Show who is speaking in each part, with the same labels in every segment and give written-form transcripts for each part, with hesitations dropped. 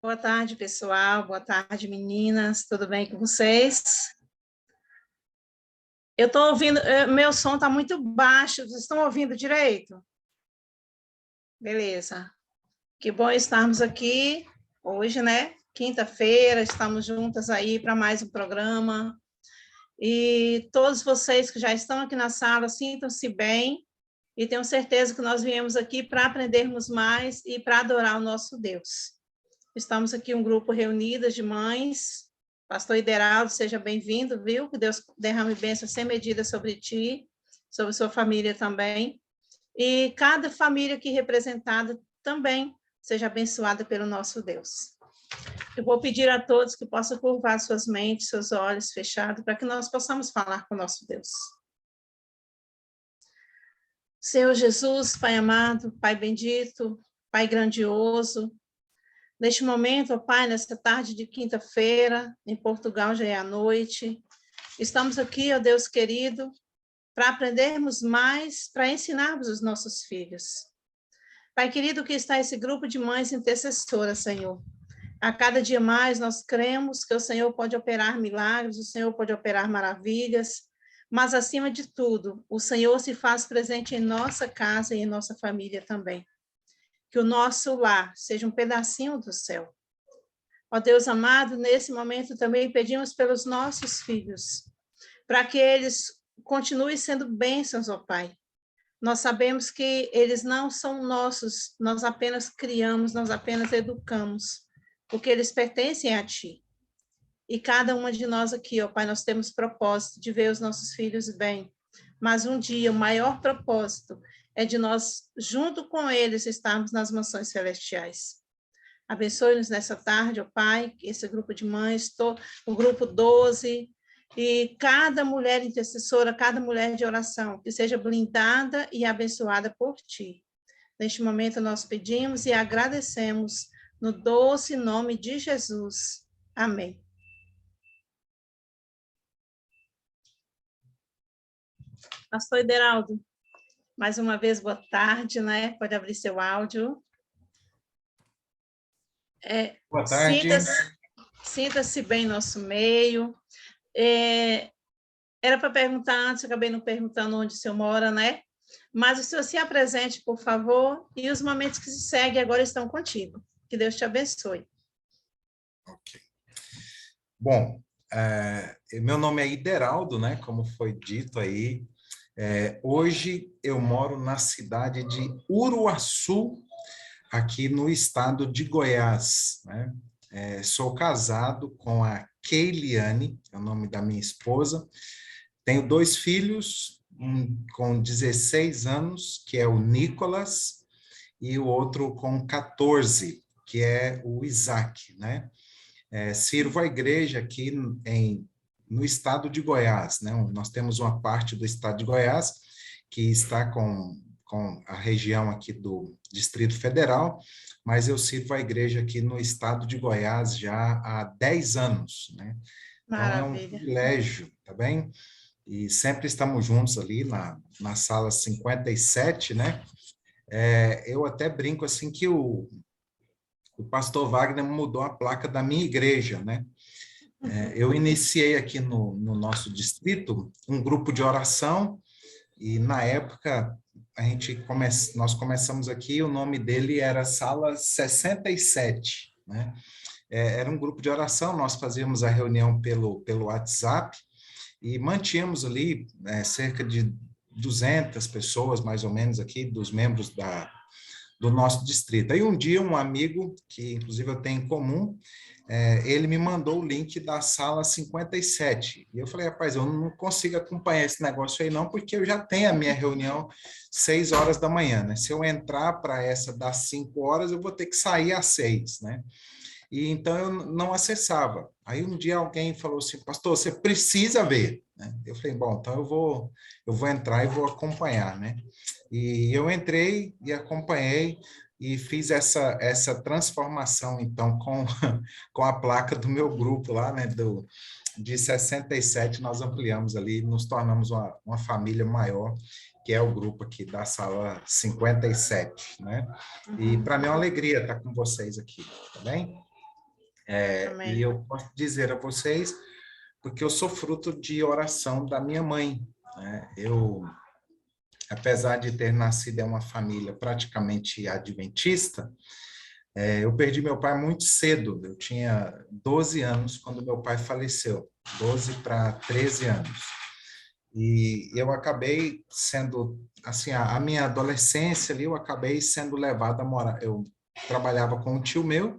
Speaker 1: Boa tarde, pessoal. Boa tarde, meninas. Tudo bem com vocês? Eu estou ouvindo, meu som está muito baixo. Vocês estão ouvindo direito? Beleza. Que bom estarmos aqui hoje, né? Quinta-feira, estamos juntas aí para mais um programa. E todos vocês que já estão aqui na sala, sintam-se bem. E tenho certeza que nós viemos aqui para aprendermos mais e para adorar o nosso Deus. Estamos aqui um grupo reunidas de mães. Pastor Ideraldo, seja bem-vindo, viu? Que Deus derrame bênção sem medida sobre ti, sobre sua família também. E cada família aqui representada também seja abençoada pelo nosso Deus. Eu vou pedir a todos que possam curvar suas mentes, seus olhos fechados, para que nós possamos falar com o nosso Deus. Senhor Jesus, Pai amado, Pai bendito, Pai grandioso, neste momento, ó Pai, nessa tarde de quinta-feira, em Portugal já é a noite, estamos aqui, ó Deus querido, para aprendermos mais, para ensinarmos os nossos filhos. Pai querido, que está esse grupo de mães intercessoras, Senhor. A cada dia mais nós cremos que o Senhor pode operar milagres, o Senhor pode operar maravilhas, mas acima de tudo, o Senhor se faz presente em nossa casa e em nossa família também. Que o nosso lar seja um pedacinho do céu. Ó Deus amado, nesse momento também pedimos pelos nossos filhos, para que eles continuem sendo bênçãos, ó Pai. Nós sabemos que eles não são nossos, nós apenas criamos, nós apenas educamos, porque eles pertencem a Ti. E cada uma de nós aqui, ó Pai, nós temos propósito de ver os nossos filhos bem, mas um dia o maior propósito é de nós, junto com eles, estarmos nas mansões celestiais. Abençoe-nos nessa tarde, ó Pai, esse grupo de mães, o grupo 12, e cada mulher intercessora, cada mulher de oração, que seja blindada e abençoada por Ti. Neste momento nós pedimos e agradecemos no doce nome de Jesus. Amém. Pastor Ideraldo, mais uma vez, boa tarde, né? Pode abrir seu áudio.
Speaker 2: Boa tarde.
Speaker 1: Sinta-se bem em nosso meio. Era para perguntar antes, eu acabei não perguntando onde o senhor mora, né? Mas o senhor se apresente, por favor, e os momentos que se seguem agora estão contigo. Que Deus te abençoe.
Speaker 2: Ok. Bom, meu nome é Ideraldo, né? Como foi dito aí. Hoje eu moro na cidade de Uruaçu, aqui no estado de Goiás, né? Sou casado com a Keiliane, é o nome da minha esposa. Tenho 2 filhos, um com 16 anos, que é o Nicolas, e o outro com 14, que é o Isaac, né? Sirvo a igreja aqui no estado de Goiás, né? Nós temos uma parte do estado de Goiás que está com a região aqui do Distrito Federal, mas eu sirvo a igreja aqui no estado de Goiás já há 10 anos, né? Então é um privilégio, tá bem? E sempre estamos juntos ali na sala 57, né? Eu até brinco assim que o pastor Wagner mudou a placa da minha igreja, né? Eu iniciei aqui no nosso distrito um grupo de oração e, na época, nós começamos aqui, o nome dele era Sala 67, né? Era um grupo de oração, nós fazíamos a reunião pelo WhatsApp e mantínhamos ali cerca de 200 pessoas, mais ou menos, aqui, dos membros do nosso distrito. Aí um dia um amigo, que inclusive eu tenho em comum, ele me mandou o link da sala 57. E eu falei, rapaz, eu não consigo acompanhar esse negócio aí não, porque eu já tenho a minha reunião 6 horas da manhã, né? Se eu entrar para essa das 5 horas, eu vou ter que sair às 6, né? E então eu não acessava. Aí um dia alguém falou assim, pastor, você precisa ver, né? Eu falei, bom, então eu vou entrar e vou acompanhar, né? E eu entrei e acompanhei e fiz essa transformação, então, com a placa do meu grupo lá, né, de 67, nós ampliamos ali, nos tornamos uma família maior, que é o grupo aqui da sala 57, né? E para mim é uma alegria estar com vocês aqui, tá bem? E
Speaker 1: Amém.
Speaker 2: eu posso dizer a vocês, porque eu sou fruto de oração da minha mãe, né? Apesar de ter nascido em uma família praticamente adventista, eu perdi meu pai muito cedo. Eu tinha 12 anos quando meu pai faleceu, 12 para 13 anos. E eu acabei sendo, assim, a minha adolescência ali, eu acabei sendo levado a morar. Eu trabalhava com um tio meu,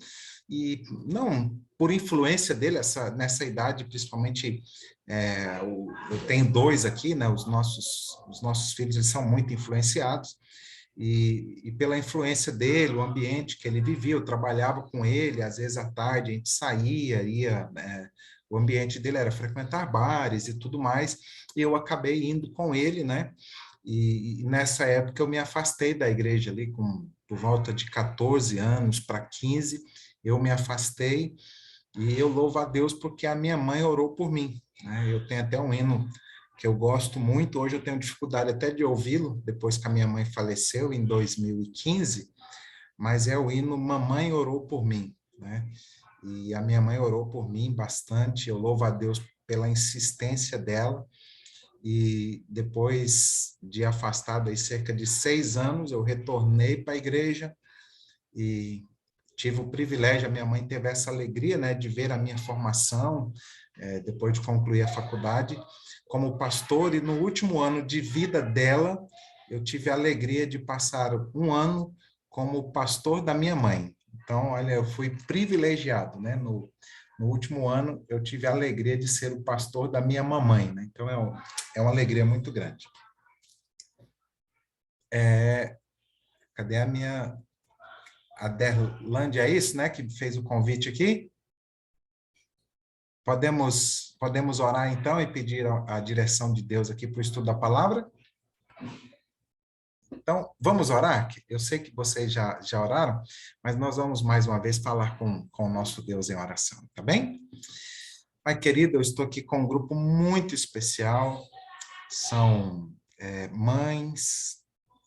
Speaker 2: e não por influência dele, nessa idade, principalmente, eu tenho dois aqui, né? Os nossos filhos, eles são muito influenciados, e pela influência dele, o ambiente que ele vivia, eu trabalhava com ele, às vezes à tarde a gente saía, o ambiente dele era frequentar bares e tudo mais, e eu acabei indo com ele, né? E nessa época eu me afastei da igreja ali, por volta de 14 anos para 15, eu me afastei, e eu louvo a Deus porque a minha mãe orou por mim, né? Eu tenho até um hino que eu gosto muito, hoje eu tenho dificuldade até de ouvi-lo, depois que a minha mãe faleceu em 2015, mas é o hino Mamãe Orou por Mim, né? E a minha mãe orou por mim bastante, eu louvo a Deus pela insistência dela, e depois de afastado aí cerca de 6 anos, eu retornei para a igreja e tive o privilégio, a minha mãe teve essa alegria, né, de ver a minha formação, depois de concluir a faculdade, como pastor, e no último ano de vida dela, eu tive a alegria de passar um ano como pastor da minha mãe. Então, olha, eu fui privilegiado, né, no último ano, eu tive a alegria de ser o pastor da minha mamãe, né? Então, é uma alegria muito grande. Cadê a Derlândia, é isso, né, que fez o convite aqui? Podemos orar então e pedir a direção de Deus aqui para o estudo da palavra? Então, vamos orar? Eu sei que vocês já oraram, mas nós vamos mais uma vez falar com o nosso Deus em oração, tá bem? Pai querido, eu estou aqui com um grupo muito especial, são mães,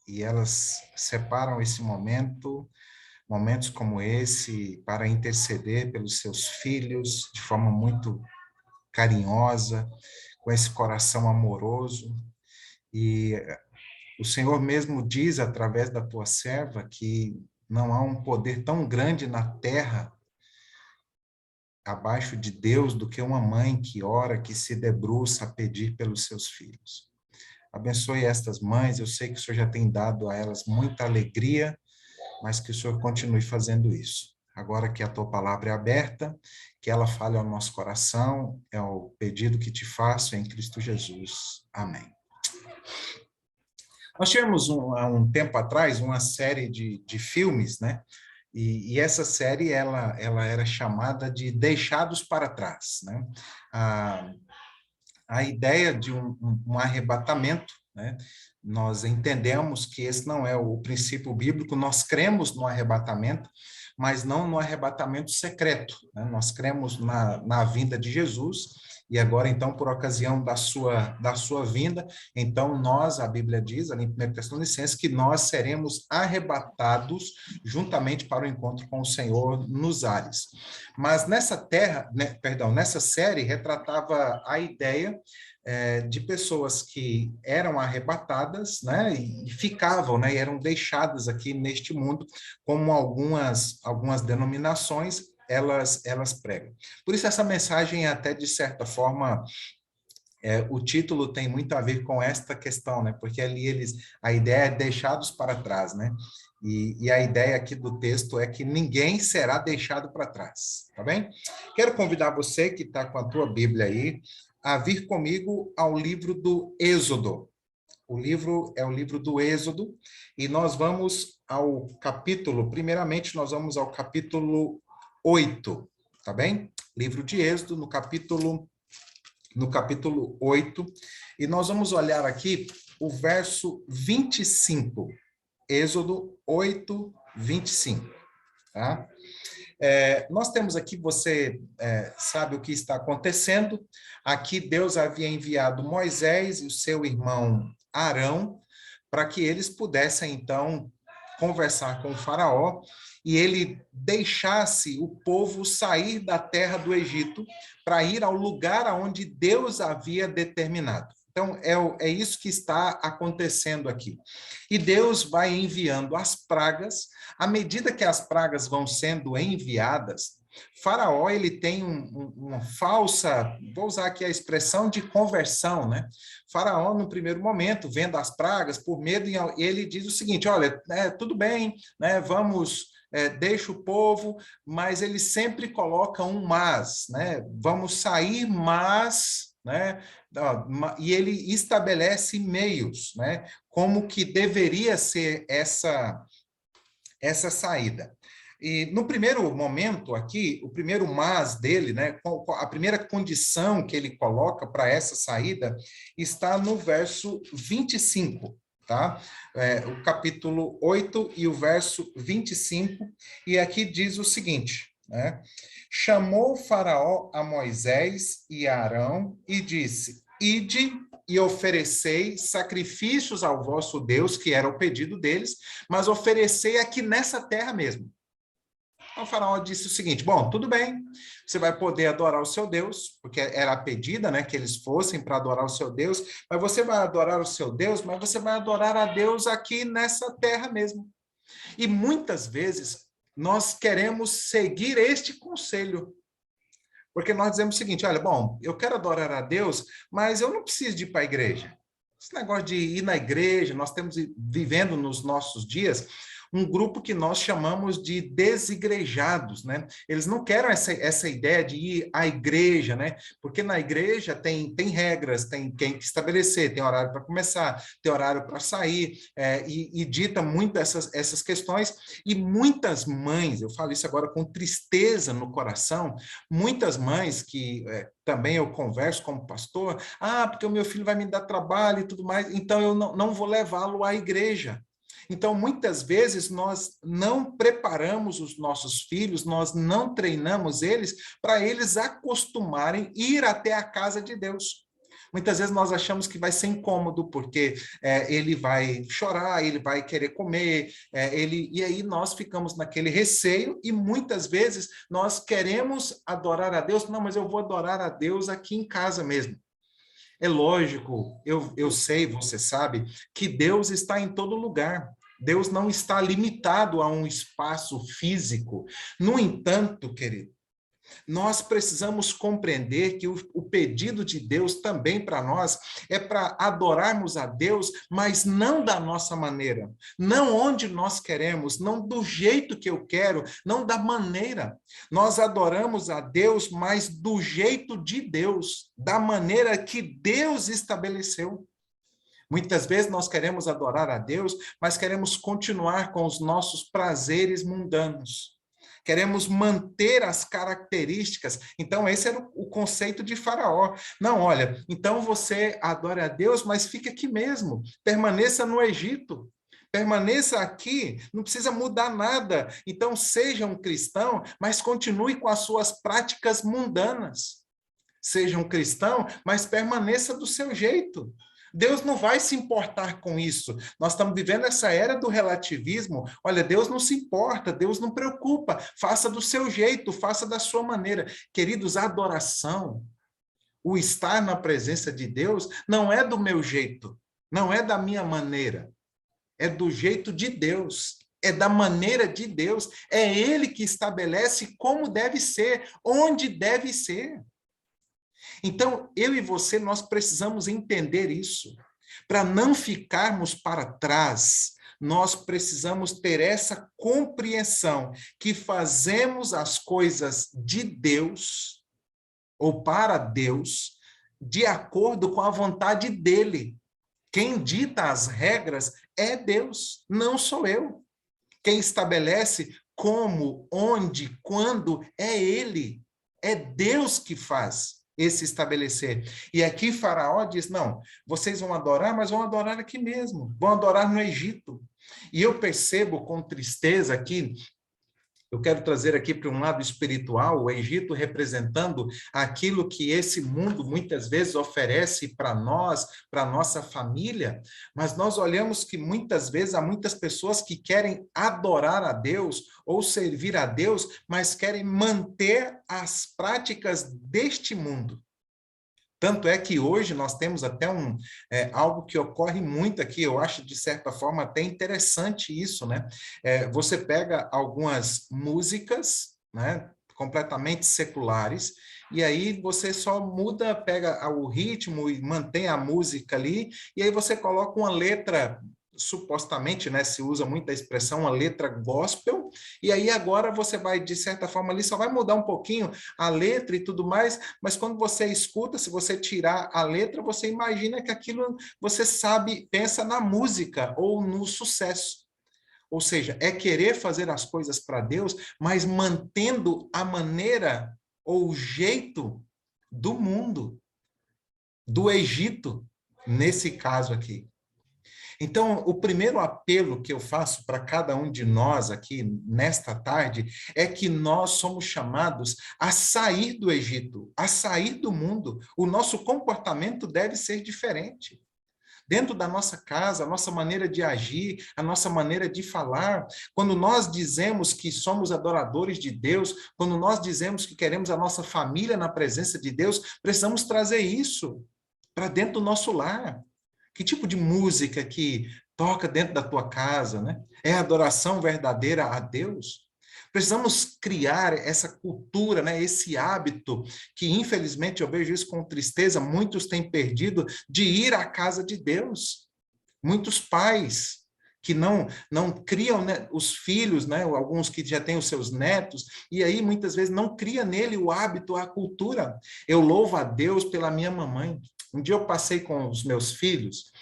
Speaker 2: e elas separam esse momento, momentos como esse, para interceder pelos seus filhos de forma muito carinhosa, com esse coração amoroso. E o Senhor mesmo diz através da tua serva que não há um poder tão grande na terra abaixo de Deus do que uma mãe que ora, que se debruça a pedir pelos seus filhos. Abençoe estas mães, eu sei que o Senhor já tem dado a elas muita alegria, mas que o Senhor continue fazendo isso. Agora que a tua palavra é aberta, que ela fale ao nosso coração, é o pedido que te faço em Cristo Jesus. Amém. Nós tivemos há um tempo atrás uma série de filmes, né? E essa série ela era chamada de Deixados para Trás, né? A ideia de um arrebatamento, né? Nós entendemos que esse não é o princípio bíblico, nós cremos no arrebatamento, mas não no arrebatamento secreto, né? Nós cremos na vinda de Jesus, e agora, então, por ocasião da sua vinda, então nós, a Bíblia diz, ali em 1 Tessalonicenses, que nós seremos arrebatados juntamente para o encontro com o Senhor nos ares. Mas nessa série retratava a ideia de pessoas que eram arrebatadas, né, e ficavam, né, e eram deixadas aqui neste mundo, como algumas denominações elas pregam. Por isso essa mensagem até de certa forma o título tem muito a ver com esta questão, né? Porque ali a ideia é deixados para trás, né? E a ideia aqui do texto é que ninguém será deixado para trás, tá bem? Quero convidar você que está com a tua Bíblia aí a vir comigo ao livro do Êxodo. O livro é o livro do Êxodo, e nós vamos ao capítulo, primeiramente nós vamos ao capítulo 8, tá bem? Livro de Êxodo, no capítulo 8, e nós vamos olhar aqui o verso 25, Êxodo 8, 25, tá? Nós temos aqui, você sabe o que está acontecendo. Aqui Deus havia enviado Moisés e o seu irmão Arão para que eles pudessem, então, conversar com o faraó e ele deixasse o povo sair da terra do Egito para ir ao lugar aonde Deus havia determinado. Então, é isso que está acontecendo aqui. E Deus vai enviando as pragas. À medida que as pragas vão sendo enviadas, Faraó, ele tem uma falsa, vou usar aqui a expressão de conversão, né? Faraó, no primeiro momento, vendo as pragas, por medo, ele diz o seguinte, olha, tudo bem, né? Vamos... deixa o povo, mas ele sempre coloca um mas, né? Vamos sair, mas... né? E ele estabelece meios, né? Como que deveria ser essa saída. E no primeiro momento aqui, o primeiro mas dele, né? A primeira condição que ele coloca para essa saída está no verso 25. Tá? O capítulo 8 e o verso 25, e aqui diz o seguinte, né? Chamou o Faraó a Moisés e a Arão e disse, ide e oferecei sacrifícios ao vosso Deus, que era o pedido deles, mas oferecei aqui nessa terra mesmo. Então, o faraó disse o seguinte, bom, tudo bem, você vai poder adorar o seu Deus, porque era a pedida, né, que eles fossem para adorar o seu Deus, mas você vai adorar o seu Deus, mas você vai adorar a Deus aqui nessa terra mesmo. E muitas vezes nós queremos seguir este conselho, porque nós dizemos o seguinte, olha, bom, eu quero adorar a Deus, mas eu não preciso de ir para a igreja. Esse negócio de ir na igreja, nós estamos vivendo nos nossos dias um grupo que nós chamamos de desigrejados, né? Eles não querem essa ideia de ir à igreja, né? Porque na igreja tem regras, tem que estabelecer, tem horário para começar, tem horário para sair, e dita muito essas questões. E muitas mães, eu falo isso agora com tristeza no coração, muitas mães que também eu converso como pastor, porque o meu filho vai me dar trabalho e tudo mais, então eu não vou levá-lo à igreja. Então, muitas vezes, nós não preparamos os nossos filhos, nós não treinamos eles para eles acostumarem a ir até a casa de Deus. Muitas vezes nós achamos que vai ser incômodo, porque ele vai chorar, ele vai querer comer, e aí nós ficamos naquele receio, e muitas vezes nós queremos adorar a Deus, não, mas eu vou adorar a Deus aqui em casa mesmo. É lógico, eu sei, você sabe, que Deus está em todo lugar. Deus não está limitado a um espaço físico. No entanto, querido, nós precisamos compreender que o pedido de Deus também para nós é para adorarmos a Deus, mas não da nossa maneira, não onde nós queremos, não do jeito que eu quero, não da maneira. Nós adoramos a Deus, mas do jeito de Deus, da maneira que Deus estabeleceu. Muitas vezes nós queremos adorar a Deus, mas queremos continuar com os nossos prazeres mundanos. Queremos manter as características. Então, esse era o conceito de Faraó. Não, olha, então você adora a Deus, mas fica aqui mesmo. Permaneça no Egito. Permaneça aqui, não precisa mudar nada. Então, seja um cristão, mas continue com as suas práticas mundanas. Seja um cristão, mas permaneça do seu jeito. Deus não vai se importar com isso. Nós estamos vivendo essa era do relativismo. Olha, Deus não se importa, Deus não preocupa. Faça do seu jeito, faça da sua maneira. Queridos, a adoração, o estar na presença de Deus, não é do meu jeito, não é da minha maneira. É do jeito de Deus. É da maneira de Deus. É Ele que estabelece como deve ser, onde deve ser. Então, eu e você, nós precisamos entender isso. Para não ficarmos para trás, nós precisamos ter essa compreensão que fazemos as coisas de Deus, ou para Deus, de acordo com a vontade dEle. Quem dita as regras é Deus, não sou eu. Quem estabelece como, onde, quando, é Ele. É Deus que faz esse estabelecer. E aqui Faraó diz, não, vocês vão adorar, mas vão adorar aqui mesmo, vão adorar no Egito. E eu percebo com tristeza aqui, Eu quero trazer aqui para um lado espiritual, o Egito representando aquilo que esse mundo muitas vezes oferece para nós, para a nossa família, mas nós olhamos que muitas vezes há muitas pessoas que querem adorar a Deus ou servir a Deus, mas querem manter as práticas deste mundo. Tanto é que hoje nós temos até algo que ocorre muito aqui, eu acho de certa forma até interessante isso, né? Você pega algumas músicas, né, completamente seculares, e aí você só muda, pega o ritmo e mantém a música ali, e aí você coloca uma letra, supostamente, né, se usa muito a expressão, uma letra gospel, e aí agora você vai, de certa forma, ali só vai mudar um pouquinho a letra e tudo mais, mas quando você escuta, se você tirar a letra, você imagina que aquilo, você sabe, pensa na música ou no sucesso. Ou seja, é querer fazer as coisas para Deus, mas mantendo a maneira ou o jeito do mundo, do Egito, nesse caso aqui. Então, o primeiro apelo que eu faço para cada um de nós aqui nesta tarde é que nós somos chamados a sair do Egito, a sair do mundo. O nosso comportamento deve ser diferente. Dentro da nossa casa, a nossa maneira de agir, a nossa maneira de falar, quando nós dizemos que somos adoradores de Deus, quando nós dizemos que queremos a nossa família na presença de Deus, precisamos trazer isso para dentro do nosso lar. Que tipo de música que toca dentro da tua casa, né? É adoração verdadeira a Deus? Precisamos criar essa cultura, né? Esse hábito que, infelizmente, eu vejo isso com tristeza, muitos têm perdido, de ir à casa de Deus. Muitos pais que não criam, né, os filhos, né, alguns que já têm os seus netos, e aí muitas vezes não cria nele o hábito, a cultura. Eu louvo a Deus pela minha mamãe. Um dia eu passei com os meus filhos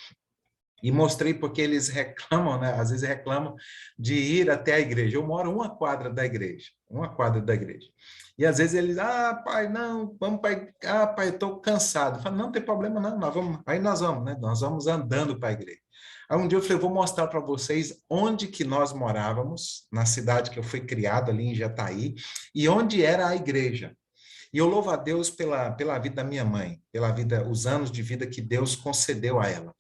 Speaker 2: e mostrei porque eles reclamam, né? Às vezes reclamam de ir até a igreja. Eu moro uma quadra da igreja, uma quadra da igreja. E às vezes eles, pai, não, vamos pai, pai, eu estou cansado. Eu falo, não tem problema não, nós vamos, aí nós vamos, né? Nós vamos andando para a igreja. Aí um dia eu falei, vou mostrar para vocês onde que nós morávamos, na cidade que eu fui criado ali em Jataí, e onde era a igreja. E eu louvo a Deus pela vida da minha mãe, pela vida, os anos de vida que Deus concedeu a ela.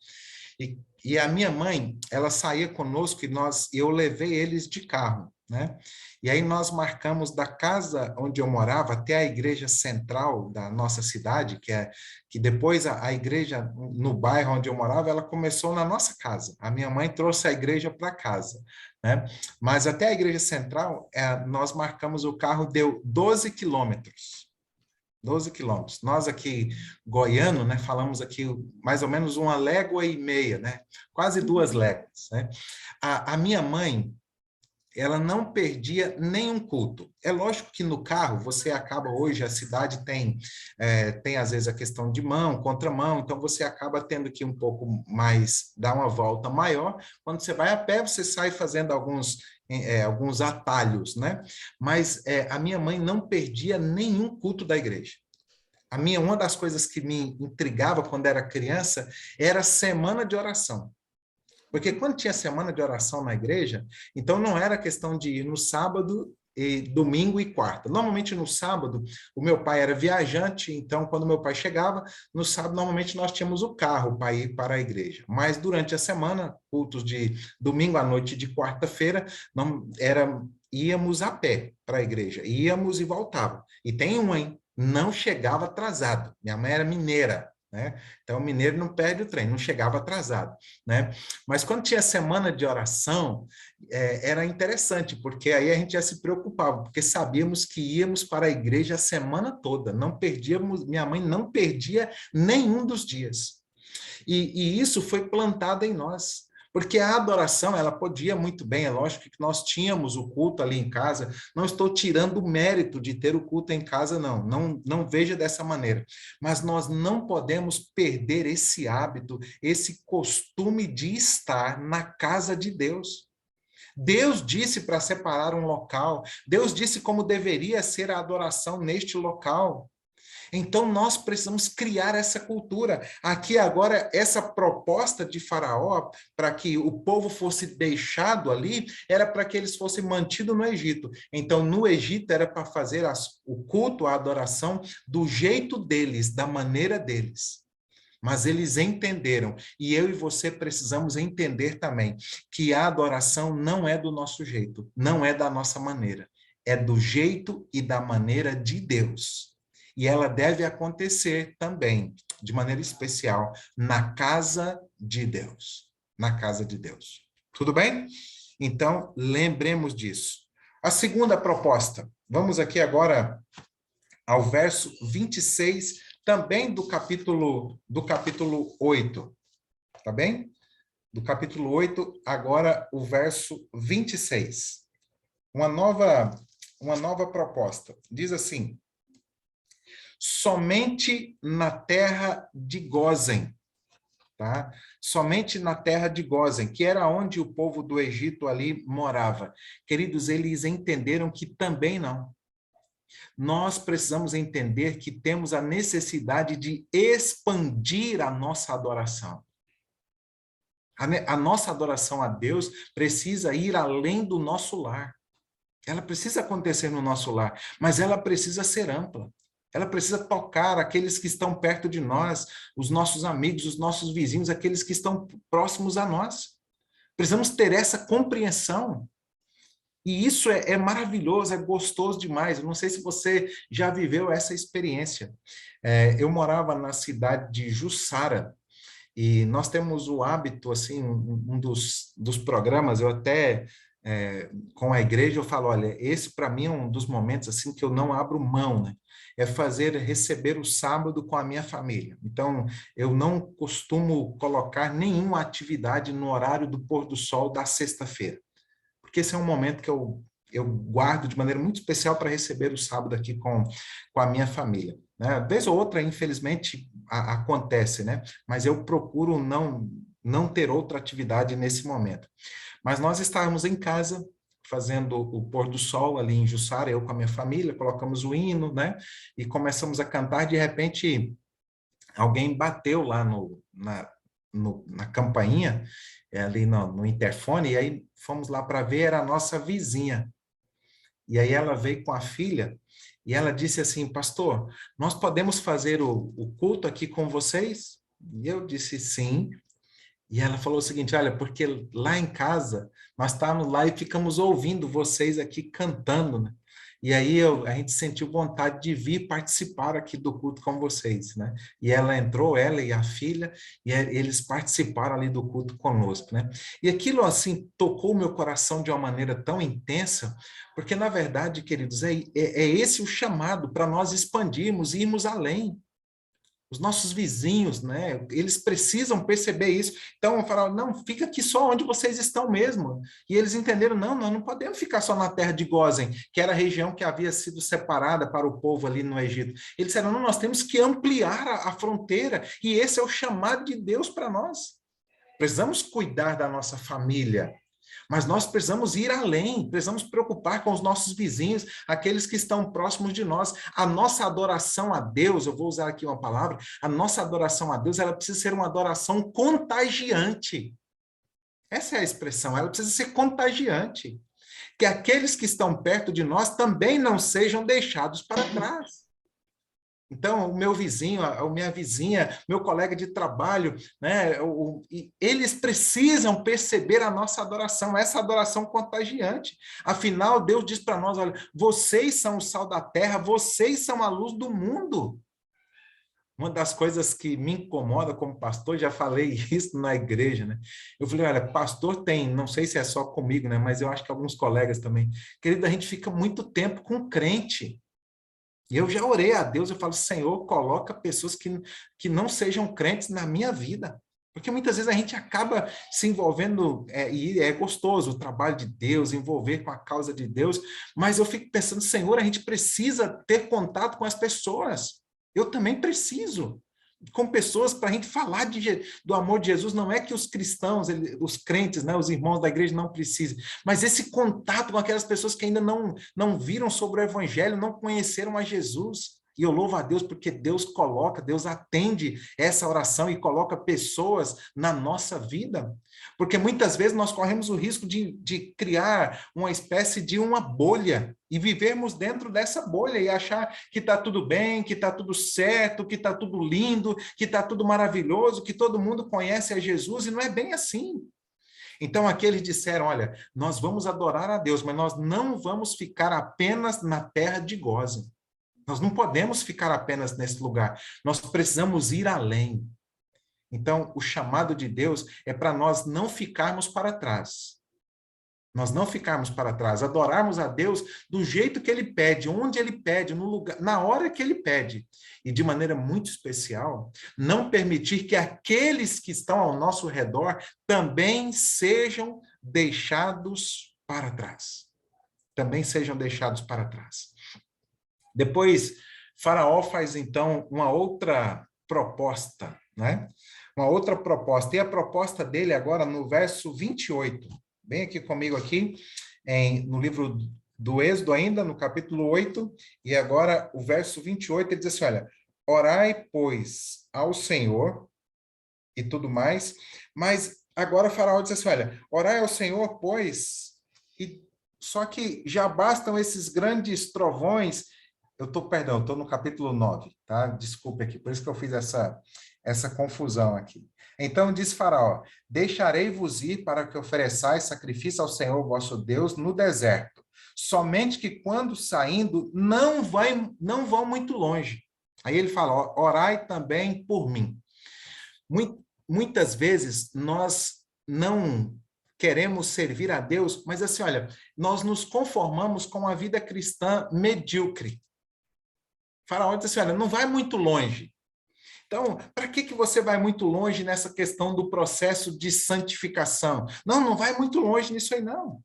Speaker 2: E a minha mãe, ela saía conosco e eu levei eles de carro, né? E aí nós marcamos da casa onde eu morava até a igreja central da nossa cidade, que depois a igreja no bairro onde eu morava, ela começou na nossa casa. A minha mãe trouxe a igreja para casa, né? Mas até a igreja central, nós marcamos o carro, deu 12 quilômetros. 12 quilômetros. Nós aqui, goiano, né, falamos aqui mais ou menos uma légua e meia, né? Quase 2 léguas, né? A minha mãe, ela não perdia nenhum culto. É lógico que no carro, você acaba hoje, a cidade tem às vezes a questão de mão, contramão, então você acaba tendo que um pouco mais, dar uma volta maior. Quando você vai a pé, você sai fazendo alguns atalhos, né? Mas a minha mãe não perdia nenhum culto da igreja. Uma das coisas que me intrigava quando era criança era a semana de oração. Porque quando tinha semana de oração na igreja, então não era questão de ir no sábado, e domingo e quarta. Normalmente no sábado, o meu pai era viajante, então quando meu pai chegava, no sábado normalmente nós tínhamos o carro para ir para a igreja. Mas durante a semana, cultos de domingo à noite e de quarta-feira, íamos a pé para a igreja. Íamos e voltava. E tem hein? Não chegava atrasado. Minha mãe era mineira, né? Então, o mineiro não perde o trem, não chegava atrasado, né? Mas quando tinha semana de oração, era interessante, porque aí a gente já se preocupava, porque sabíamos que íamos para a igreja a semana toda, não perdíamos, minha mãe não perdia nenhum dos dias. E isso foi plantado em nós. Porque a adoração, ela podia muito bem, é lógico que nós tínhamos o culto ali em casa, não estou tirando o mérito de ter o culto em casa, não veja dessa maneira. Mas nós não podemos perder esse hábito, esse costume de estar na casa de Deus. Deus disse para separar um local, Deus disse como deveria ser a adoração neste local. Então, nós precisamos criar essa cultura. Aqui agora, essa proposta de Faraó, para que o povo fosse deixado ali, era para que eles fossem mantidos no Egito. Então, no Egito, era para fazer o culto, a adoração, do jeito deles, da maneira deles. Mas eles entenderam, e eu e você precisamos entender também, que a adoração não é do nosso jeito, não é da nossa maneira, é do jeito e da maneira de Deus. E ela deve acontecer também, de maneira especial, na casa de Deus. Na casa de Deus. Tudo bem? Então, lembremos disso. A segunda proposta, vamos aqui agora ao verso 26, também do capítulo 8, tá bem? Do capítulo 8, agora o verso 26. Uma nova proposta. Diz assim: somente na terra de Gósen, tá? Somente na terra de Gósen, que era onde o povo do Egito ali morava. Queridos, eles entenderam que também não. Nós precisamos entender que temos a necessidade de expandir a nossa adoração. A nossa adoração a Deus precisa ir além do nosso lar. Ela precisa acontecer no nosso lar, mas ela precisa ser ampla. Ela precisa tocar aqueles que estão perto de nós, os nossos amigos, os nossos vizinhos, aqueles que estão próximos a nós. Precisamos ter essa compreensão. E isso é maravilhoso, é gostoso demais. Eu não sei se você já viveu essa experiência. Eu morava na cidade de Jussara, e nós temos o hábito, assim, um dos programas, eu até, com a igreja, eu falo, olha, esse para mim é um dos momentos, assim, que eu não abro mão, né? É receber o sábado com a minha família. Então, eu não costumo colocar nenhuma atividade no horário do pôr do sol da sexta-feira, porque esse é um momento que eu guardo de maneira muito especial para receber o sábado aqui com a minha família. Né? Vez ou outra, infelizmente, acontece, né? Mas eu procuro não ter outra atividade nesse momento. Mas nós estávamos em casa, fazendo o pôr do sol ali em Jussara, eu com a minha família, colocamos o hino, né? E começamos a cantar, de repente, alguém bateu lá na campainha, ali no interfone, e aí fomos lá para ver, era a nossa vizinha. E aí ela veio com a filha, e ela disse assim: pastor, nós podemos fazer o culto aqui com vocês? E eu disse sim. E ela falou o seguinte: olha, porque lá em casa, nós estávamos lá e ficamos ouvindo vocês aqui cantando, né? E aí a gente sentiu vontade de vir participar aqui do culto com vocês, né? E ela entrou, ela e a filha, e eles participaram ali do culto conosco, né? E aquilo, assim, tocou o meu coração de uma maneira tão intensa, porque, na verdade, queridos, é esse o chamado para nós expandirmos, irmos além. Os nossos vizinhos, né? Eles precisam perceber isso. Então, falaram, não, fica aqui só onde vocês estão mesmo. E eles entenderam, não, nós não podemos ficar só na terra de Gósen, que era a região que havia sido separada para o povo ali no Egito. Eles disseram, não, nós temos que ampliar a fronteira, e esse é o chamado de Deus para nós. Precisamos cuidar da nossa família, mas nós precisamos ir além, precisamos preocupar com os nossos vizinhos, aqueles que estão próximos de nós. A nossa adoração a Deus, eu vou usar aqui uma palavra, a nossa adoração a Deus, ela precisa ser uma adoração contagiante. Essa é a expressão, ela precisa ser contagiante. Que aqueles que estão perto de nós também não sejam deixados para trás. Então, o meu vizinho, a minha vizinha, meu colega de trabalho, né, eles precisam perceber a nossa adoração, essa adoração contagiante. Afinal, Deus diz para nós, olha, vocês são o sal da terra, vocês são a luz do mundo. Uma das coisas que me incomoda como pastor, já falei isso na igreja, né? Eu falei, olha, pastor tem, não sei se é só comigo, né, mas eu acho que alguns colegas também. Querido, a gente fica muito tempo com crente. E eu já orei a Deus, eu falo, Senhor, coloca pessoas que não sejam crentes na minha vida. Porque muitas vezes a gente acaba se envolvendo, e é gostoso o trabalho de Deus, envolver com a causa de Deus, mas eu fico pensando, Senhor, a gente precisa ter contato com as pessoas. Eu também preciso. Com pessoas para a gente falar do amor de Jesus. Não é que os cristãos, os crentes, né, os irmãos da igreja não precisem, mas esse contato com aquelas pessoas que ainda não viram sobre o evangelho, não conheceram a Jesus. E eu louvo a Deus porque Deus atende essa oração e coloca pessoas na nossa vida. Porque muitas vezes nós corremos o risco de criar uma espécie de uma bolha e vivermos dentro dessa bolha e achar que está tudo bem, que está tudo certo, que está tudo lindo, que está tudo maravilhoso, que todo mundo conhece a Jesus, e não é bem assim. Então, aqui eles disseram, olha, nós vamos adorar a Deus, mas nós não vamos ficar apenas na terra de Gósen. Nós não podemos ficar apenas nesse lugar. Nós precisamos ir além. Então, o chamado de Deus é para nós não ficarmos para trás. Nós não ficarmos para trás, adorarmos a Deus do jeito que Ele pede, onde Ele pede, no lugar, na hora que Ele pede. E de maneira muito especial, não permitir que aqueles que estão ao nosso redor também sejam deixados para trás. Também sejam deixados para trás. Depois, Faraó faz, então, uma outra proposta, né? Uma outra proposta. E a proposta dele agora no verso 28. Bem aqui comigo aqui, no livro do Êxodo ainda, no capítulo 8, e agora o verso 28, ele diz assim, olha, orai, pois, ao Senhor, e tudo mais, mas agora o Faraó diz assim, olha, orai ao Senhor, pois, só que já bastam esses grandes trovões, eu estou no capítulo 9, tá? Desculpe aqui, por isso que eu fiz essa confusão aqui. Então diz Faraó, deixarei-vos ir para que ofereçais sacrifício ao Senhor vosso Deus no deserto, somente que quando saindo não vão muito longe. Aí ele fala, orai também por mim. Muitas vezes nós não queremos servir a Deus, mas assim, olha, nós nos conformamos com a vida cristã medíocre. Faraó diz assim, olha, não vai muito longe. Então, para que você vai muito longe nessa questão do processo de santificação? Não vai muito longe nisso aí, não.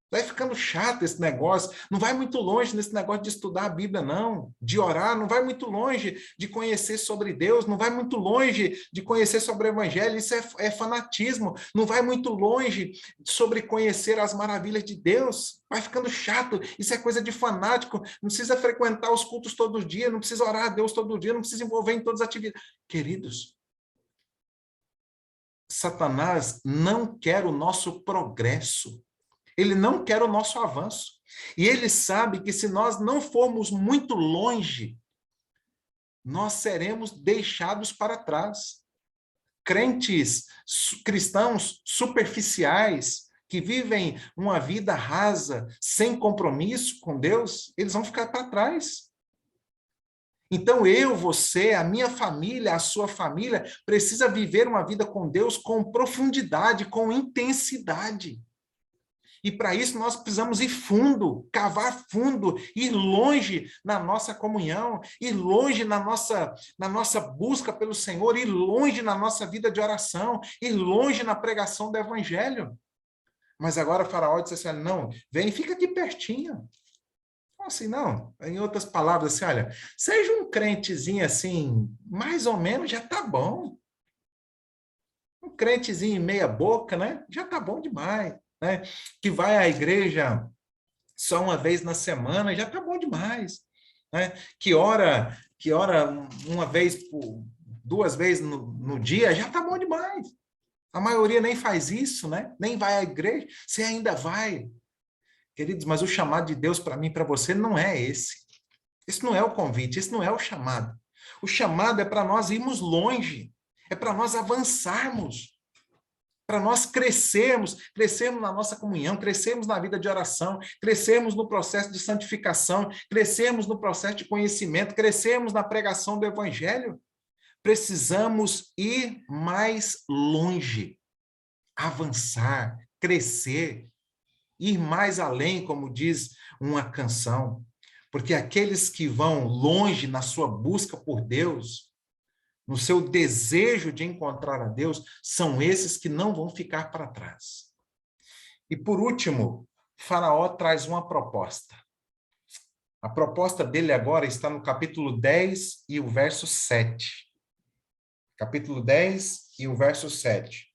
Speaker 2: Vai ficando chato esse negócio. Não vai muito longe nesse negócio de estudar a Bíblia, não. De orar, não vai muito longe de conhecer sobre Deus, não vai muito longe de conhecer sobre o Evangelho. Isso é fanatismo. Não vai muito longe sobre conhecer as maravilhas de Deus. Vai ficando chato. Isso é coisa de fanático. Não precisa frequentar os cultos todo dia, não precisa orar a Deus todo dia, não precisa envolver em todas as atividades. Queridos, Satanás não quer o nosso progresso. Ele não quer o nosso avanço. E ele sabe que se nós não formos muito longe, nós seremos deixados para trás. Crentes cristãos superficiais, que vivem uma vida rasa, sem compromisso com Deus, eles vão ficar para trás. Então eu, você, a minha família, a sua família, precisa viver uma vida com Deus com profundidade, com intensidade. E para isso nós precisamos ir fundo, cavar fundo, ir longe na nossa comunhão, ir longe na nossa busca pelo Senhor, ir longe na nossa vida de oração, ir longe na pregação do Evangelho. Mas agora o Faraó disse assim, não, vem, fica aqui pertinho. Assim, não, em outras palavras, assim, olha, seja um crentezinho assim, mais ou menos, já tá bom. Um crentezinho meia boca, né? Já tá bom demais. Né? Que vai à igreja só uma vez na semana, já está bom demais. Né? Que ora uma vez, duas vezes no dia, já está bom demais. A maioria nem faz isso, né? Nem vai à igreja, você ainda vai. Queridos, mas o chamado de Deus para mim e para você não é esse. Esse não é o convite, esse não é o chamado. O chamado é para nós irmos longe, é para nós avançarmos. Para nós crescermos na nossa comunhão, crescermos na vida de oração, crescermos no processo de santificação, crescermmos no processo de conhecimento, crescermos na pregação do Evangelho. Precisamos ir mais longe, avançar, crescer, ir mais além, como diz uma canção. Porque aqueles que vão longe na sua busca por Deus, no seu desejo de encontrar a Deus, são esses que não vão ficar para trás. E por último, Faraó traz uma proposta. A proposta dele agora está no capítulo 10 e o verso 7. Capítulo 10 e o verso 7.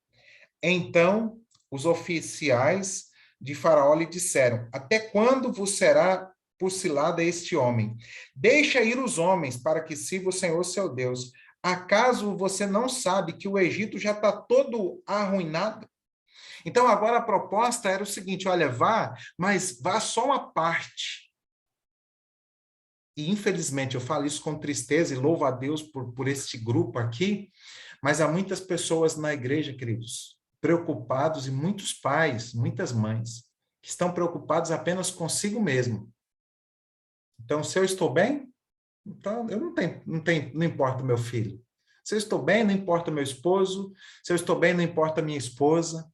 Speaker 2: Então, os oficiais de Faraó lhe disseram, até quando vos será por cilada este homem. Deixa ir os homens para que sirva o Senhor seu Deus. Acaso você não sabe que o Egito já está todo arruinado? Então, agora a proposta era o seguinte, olha, vá, mas vá só uma parte. E, infelizmente, eu falo isso com tristeza e louvo a Deus por este grupo aqui, mas há muitas pessoas na igreja, queridos, preocupados, e muitos pais, muitas mães, que estão preocupados apenas consigo mesmo. Então, se eu estou bem, então eu não importa o meu filho. Se eu estou bem, não importa o meu esposo. Se eu estou bem, não importa a minha esposa.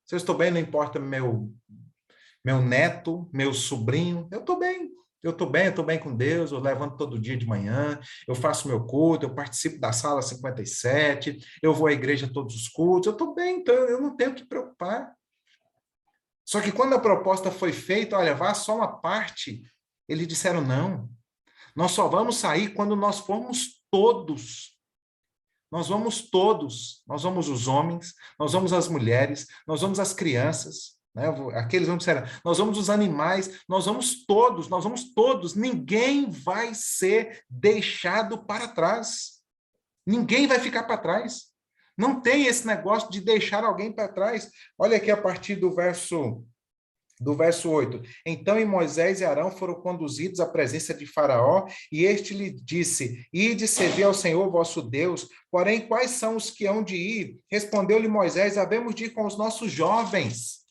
Speaker 2: Se eu estou bem, não importa meu neto, meu sobrinho. Eu estou bem. Eu estou bem com Deus, eu levanto todo dia de manhã, eu faço meu culto, eu participo da sala 57, eu vou à igreja todos os cultos, eu estou bem, então eu não tenho que preocupar. Só que quando a proposta foi feita, olha, vá só uma parte, eles disseram não. Nós só vamos sair quando nós formos todos. Nós vamos todos. Nós vamos os homens, nós vamos as mulheres, nós vamos as crianças, né? Aqueles vão dizer, nós vamos os animais, nós vamos todos. Ninguém vai ser deixado para trás. Ninguém vai ficar para trás. Não tem esse negócio de deixar alguém para trás. Olha aqui a partir do verso 8. Então, Moisés e Arão foram conduzidos à presença de Faraó, e este lhe disse, ide servir ao Senhor vosso Deus, porém, quais são os que hão de ir? Respondeu-lhe Moisés, havemos de ir com os nossos jovens,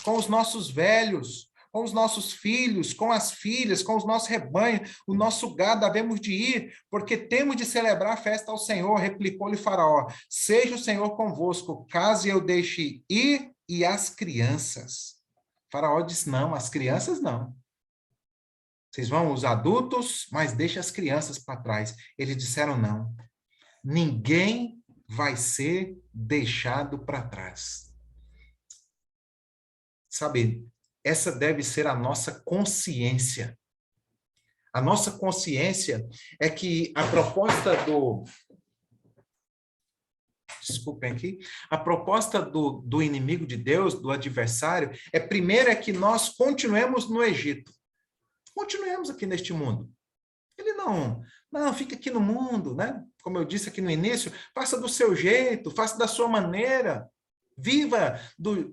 Speaker 2: com os nossos velhos, com os nossos filhos, com as filhas, com os nossos rebanhos, o nosso gado, havemos de ir, porque temos de celebrar a festa ao Senhor. Replicou-lhe Faraó, seja o Senhor convosco, caso eu deixe ir e as crianças. Faraó disse, não, as crianças não. Vocês vão, os adultos, mas deixa as crianças para trás. Eles disseram, não. Ninguém vai ser deixado para trás. Sabe, essa deve ser a nossa consciência. A nossa consciência é que a proposta do... Desculpem aqui. A proposta do inimigo de Deus, do adversário, primeiro é que nós continuemos no Egito. Continuemos aqui neste mundo. Ele não, fica aqui no mundo, né? Como eu disse aqui no início, faça do seu jeito, faça da sua maneira. Viva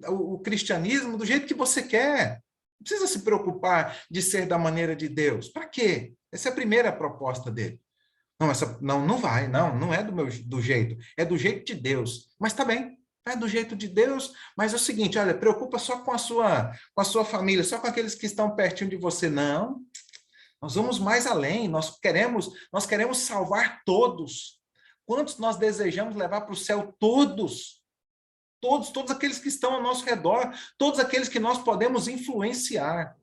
Speaker 2: o cristianismo do jeito que você quer. Não precisa se preocupar de ser da maneira de Deus. Para quê? Essa é a primeira proposta dele. Não vai, não é do jeito, é do jeito de Deus. Mas tá bem, é do jeito de Deus, mas é o seguinte, olha, preocupa só com a sua família, só com aqueles que estão pertinho de você. Não, nós vamos mais além, nós queremos salvar todos. Quantos nós desejamos levar para o céu? Todos aqueles que estão ao nosso redor, todos aqueles que nós podemos influenciar.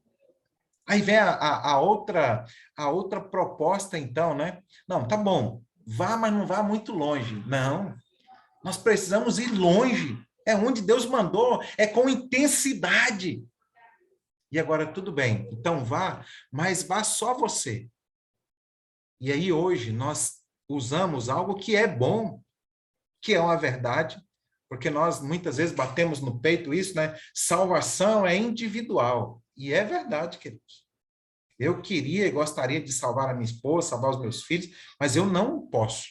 Speaker 2: Aí vem a outra proposta, então, né? Não, tá bom, vá, mas não vá muito longe. Não, nós precisamos ir longe. É onde Deus mandou, é com intensidade. E agora, tudo bem, então vá, mas vá só você. E aí, hoje, nós usamos algo que é bom, que é uma verdade, porque nós muitas vezes batemos no peito isso, né? Salvação é individual. E é verdade, queridos. Eu queria e gostaria de salvar a minha esposa, salvar os meus filhos, mas eu não posso.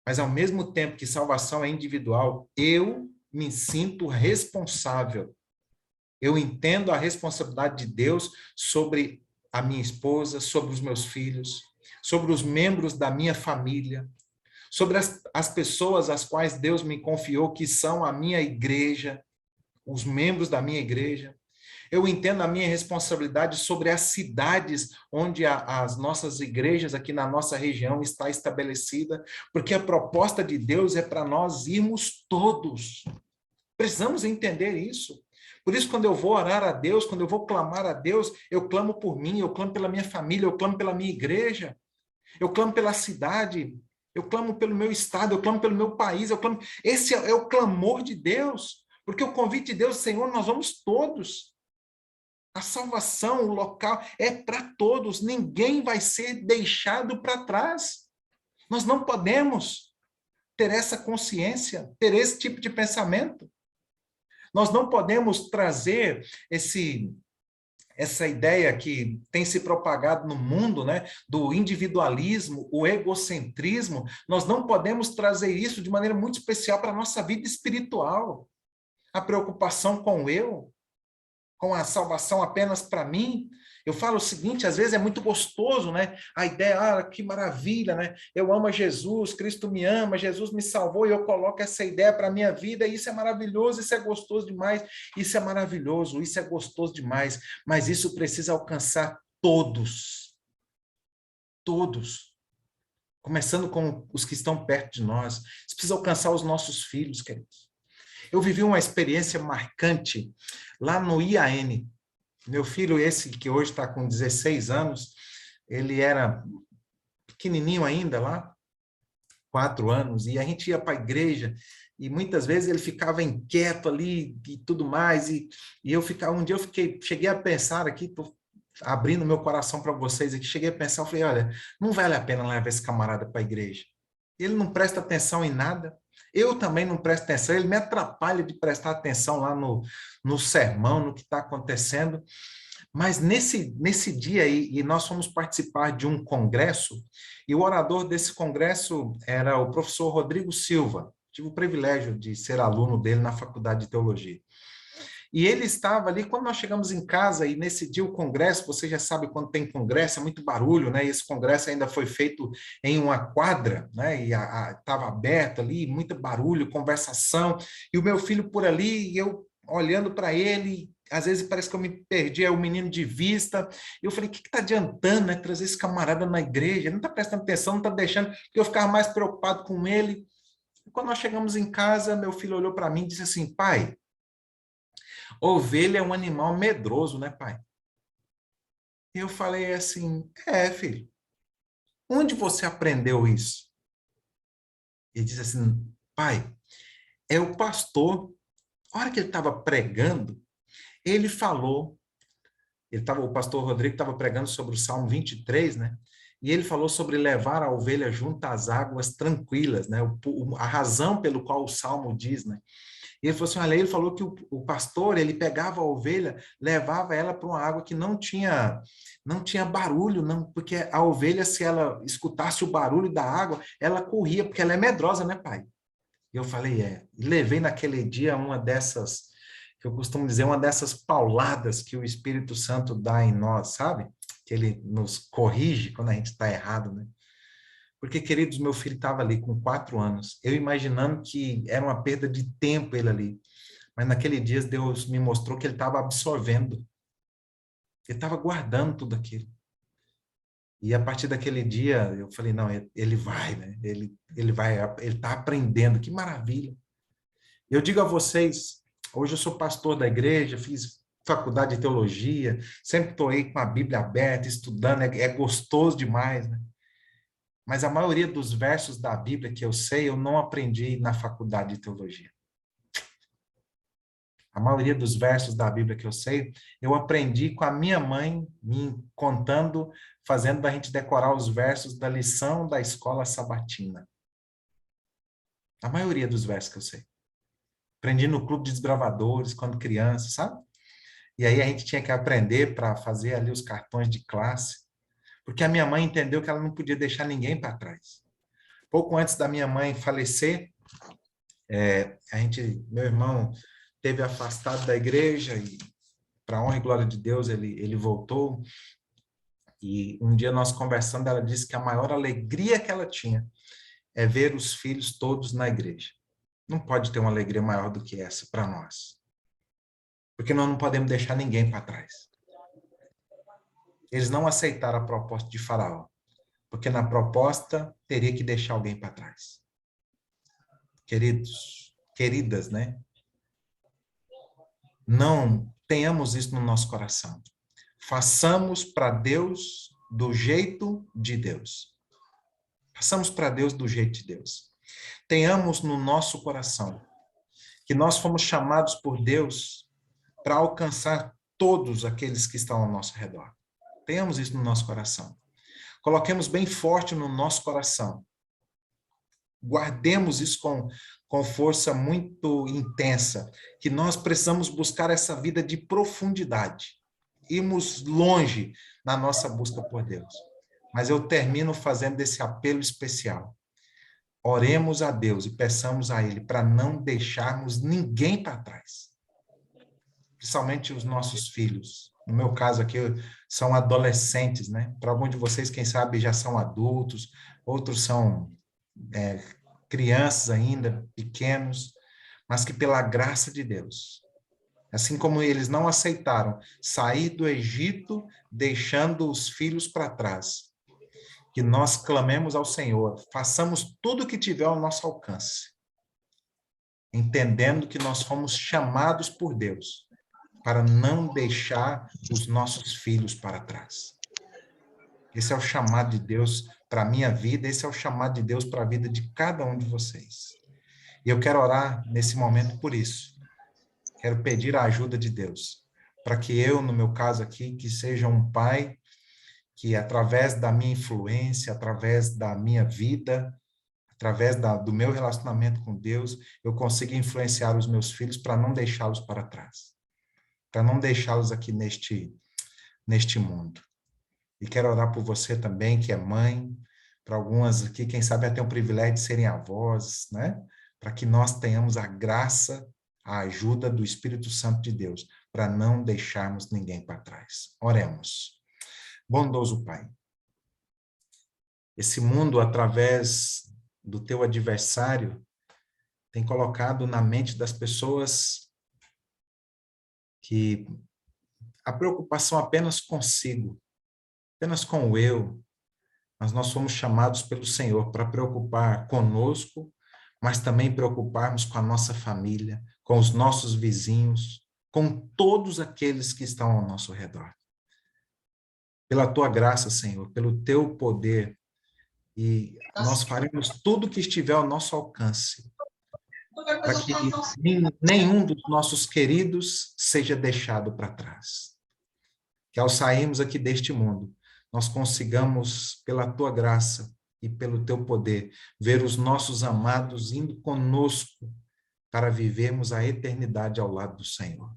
Speaker 2: Mas ao mesmo tempo que salvação é individual, eu me sinto responsável. Eu entendo a responsabilidade de Deus sobre a minha esposa, sobre os meus filhos, sobre os membros da minha família, sobre as pessoas às quais Deus me confiou, que são a minha igreja, os membros da minha igreja. Eu entendo a minha responsabilidade sobre as cidades onde as nossas igrejas aqui na nossa região está estabelecida, porque a proposta de Deus é para nós irmos todos. Precisamos entender isso. Por isso, quando eu vou orar a Deus, quando eu vou clamar a Deus, eu clamo por mim, eu clamo pela minha família, eu clamo pela minha igreja, eu clamo pela cidade, eu clamo pelo meu estado, eu clamo pelo meu país, eu clamo... Esse é o clamor de Deus, porque o convite de Deus, Senhor, nós vamos todos. A salvação, o local, é para todos. Ninguém vai ser deixado para trás. Nós não podemos ter essa consciência, ter esse tipo de pensamento. Nós não podemos trazer essa ideia que tem se propagado no mundo, né, do individualismo, o egocentrismo, nós não podemos trazer isso de maneira muito especial para a nossa vida espiritual. A preocupação com o eu, com a salvação apenas para mim. Eu falo o seguinte, às vezes é muito gostoso, né? A ideia, que maravilha, né? Eu amo a Jesus, Cristo me ama, Jesus me salvou, e eu coloco essa ideia para a minha vida, e isso é maravilhoso, isso é gostoso demais, isso é maravilhoso, isso é gostoso demais, mas isso precisa alcançar todos, todos, começando com os que estão perto de nós. Isso precisa alcançar os nossos filhos, queridos. Eu vivi uma experiência marcante lá no IAN. Meu filho, esse que hoje está com 16 anos, ele era pequenininho ainda lá, 4 anos, e a gente ia para a igreja, e muitas vezes ele ficava inquieto ali e tudo mais, e eu ficava, um dia cheguei a pensar aqui, abrindo meu coração para vocês aqui, cheguei a pensar, eu falei, olha, não vale a pena levar esse camarada para a igreja. Ele não presta atenção em nada, eu também não presto atenção, ele me atrapalha de prestar atenção lá no sermão, no que está acontecendo. Mas nesse dia aí, e nós fomos participar de um congresso, e o orador desse congresso era o professor Rodrigo Silva. Tive o privilégio de ser aluno dele na Faculdade de Teologia. E ele estava ali, quando nós chegamos em casa, e nesse dia o congresso, você já sabe quando tem congresso, é muito barulho, né? E esse congresso ainda foi feito em uma quadra, né? E estava aberto ali, muito barulho, conversação, e o meu filho por ali, e eu olhando para ele, às vezes parece que eu me perdi, é o menino de vista, e eu falei, o que está adiantando, né? Trazer esse camarada na igreja, ele não está prestando atenção, não está deixando, porque eu ficava mais preocupado com ele. E quando nós chegamos em casa, meu filho olhou para mim e disse assim, pai, ovelha é um animal medroso, né, pai? E eu falei assim, filho, onde você aprendeu isso? Ele disse assim, pai, é o pastor, a hora que ele estava pregando, ele falou, o pastor Rodrigo estava pregando sobre o Salmo 23, né? E ele falou sobre levar a ovelha junto às águas tranquilas, né? A razão pelo qual o Salmo diz, né? E ele falou assim, olha, ele falou que o pastor, ele pegava a ovelha, levava ela para uma água que não tinha barulho, não, porque a ovelha, se ela escutasse o barulho da água, ela corria, porque ela é medrosa, né, pai? E eu falei, E levei naquele dia uma dessas, que eu costumo dizer, uma dessas pauladas que o Espírito Santo dá em nós, sabe? Que ele nos corrige quando a gente está errado, né? Porque, queridos, meu filho estava ali com 4 anos, eu imaginando que era uma perda de tempo ele ali. Mas naquele dia Deus me mostrou que ele estava absorvendo. Ele estava guardando tudo aquilo. E a partir daquele dia eu falei, não, ele vai, né? Ele vai, ele está aprendendo, que maravilha. Eu digo a vocês, hoje eu sou pastor da igreja, fiz faculdade de teologia, sempre estou aí com a Bíblia aberta, estudando, é gostoso demais, né? Mas a maioria dos versos da Bíblia que eu sei, eu não aprendi na faculdade de teologia. A maioria dos versos da Bíblia que eu sei, eu aprendi com a minha mãe me contando, fazendo a gente decorar os versos da lição da escola sabatina. A maioria dos versos que eu sei. Aprendi no clube de desbravadores, quando criança, sabe? E aí a gente tinha que aprender para fazer ali os cartões de classe, porque a minha mãe entendeu que ela não podia deixar ninguém para trás. Pouco antes da minha mãe falecer, meu irmão teve afastado da igreja e, para a honra e glória de Deus, ele voltou. E um dia nós conversando, ela disse que a maior alegria que ela tinha é ver os filhos todos na igreja. Não pode ter uma alegria maior do que essa para nós. Porque nós não podemos deixar ninguém para trás. Eles não aceitaram a proposta de Faraó, porque na proposta teria que deixar alguém para trás. Queridos, queridas, né? Não tenhamos isso no nosso coração. Façamos para Deus do jeito de Deus. Façamos para Deus do jeito de Deus. Tenhamos no nosso coração que nós fomos chamados por Deus para alcançar todos aqueles que estão ao nosso redor. Tenhamos isso no nosso coração. Coloquemos bem forte no nosso coração. Guardemos isso com força muito intensa, que nós precisamos buscar essa vida de profundidade. irmos longe na nossa busca por Deus. Mas eu termino fazendo esse apelo especial. Oremos a Deus e peçamos a Ele para não deixarmos ninguém para trás. Principalmente os nossos filhos. No meu caso aqui, são adolescentes, né? Para alguns de vocês, quem sabe, já são adultos, outros são crianças ainda, pequenos, mas que pela graça de Deus, assim como eles não aceitaram sair do Egito, deixando os filhos para trás, que nós clamemos ao Senhor, façamos tudo o que tiver ao nosso alcance, entendendo que nós fomos chamados por Deus para não deixar os nossos filhos para trás. Esse é o chamado de Deus para a minha vida, esse é o chamado de Deus para a vida de cada um de vocês. E eu quero orar nesse momento por isso. Quero pedir a ajuda de Deus, para que eu, no meu caso aqui, que seja um pai que, através da minha influência, através da minha vida, através do meu relacionamento com Deus, eu consiga influenciar os meus filhos para não deixá-los para trás, para não deixá-los aqui neste mundo. E quero orar por você também, que é mãe, para algumas aqui, quem sabe até o privilégio de serem avós, né? Para que nós tenhamos a graça, a ajuda do Espírito Santo de Deus, para não deixarmos ninguém para trás. Oremos. Bondoso Pai, esse mundo, através do teu adversário, tem colocado na mente das pessoas que a preocupação apenas consigo, apenas com o eu, mas nós fomos chamados pelo Senhor para preocupar conosco, mas também preocuparmos com a nossa família, com os nossos vizinhos, com todos aqueles que estão ao nosso redor. Pela tua graça, Senhor, pelo teu poder, e nós faremos tudo que estiver ao nosso alcance, para que nenhum dos nossos queridos seja deixado para trás. Que ao sairmos aqui deste mundo, nós consigamos, pela tua graça e pelo teu poder, ver os nossos amados indo conosco para vivermos a eternidade ao lado do Senhor.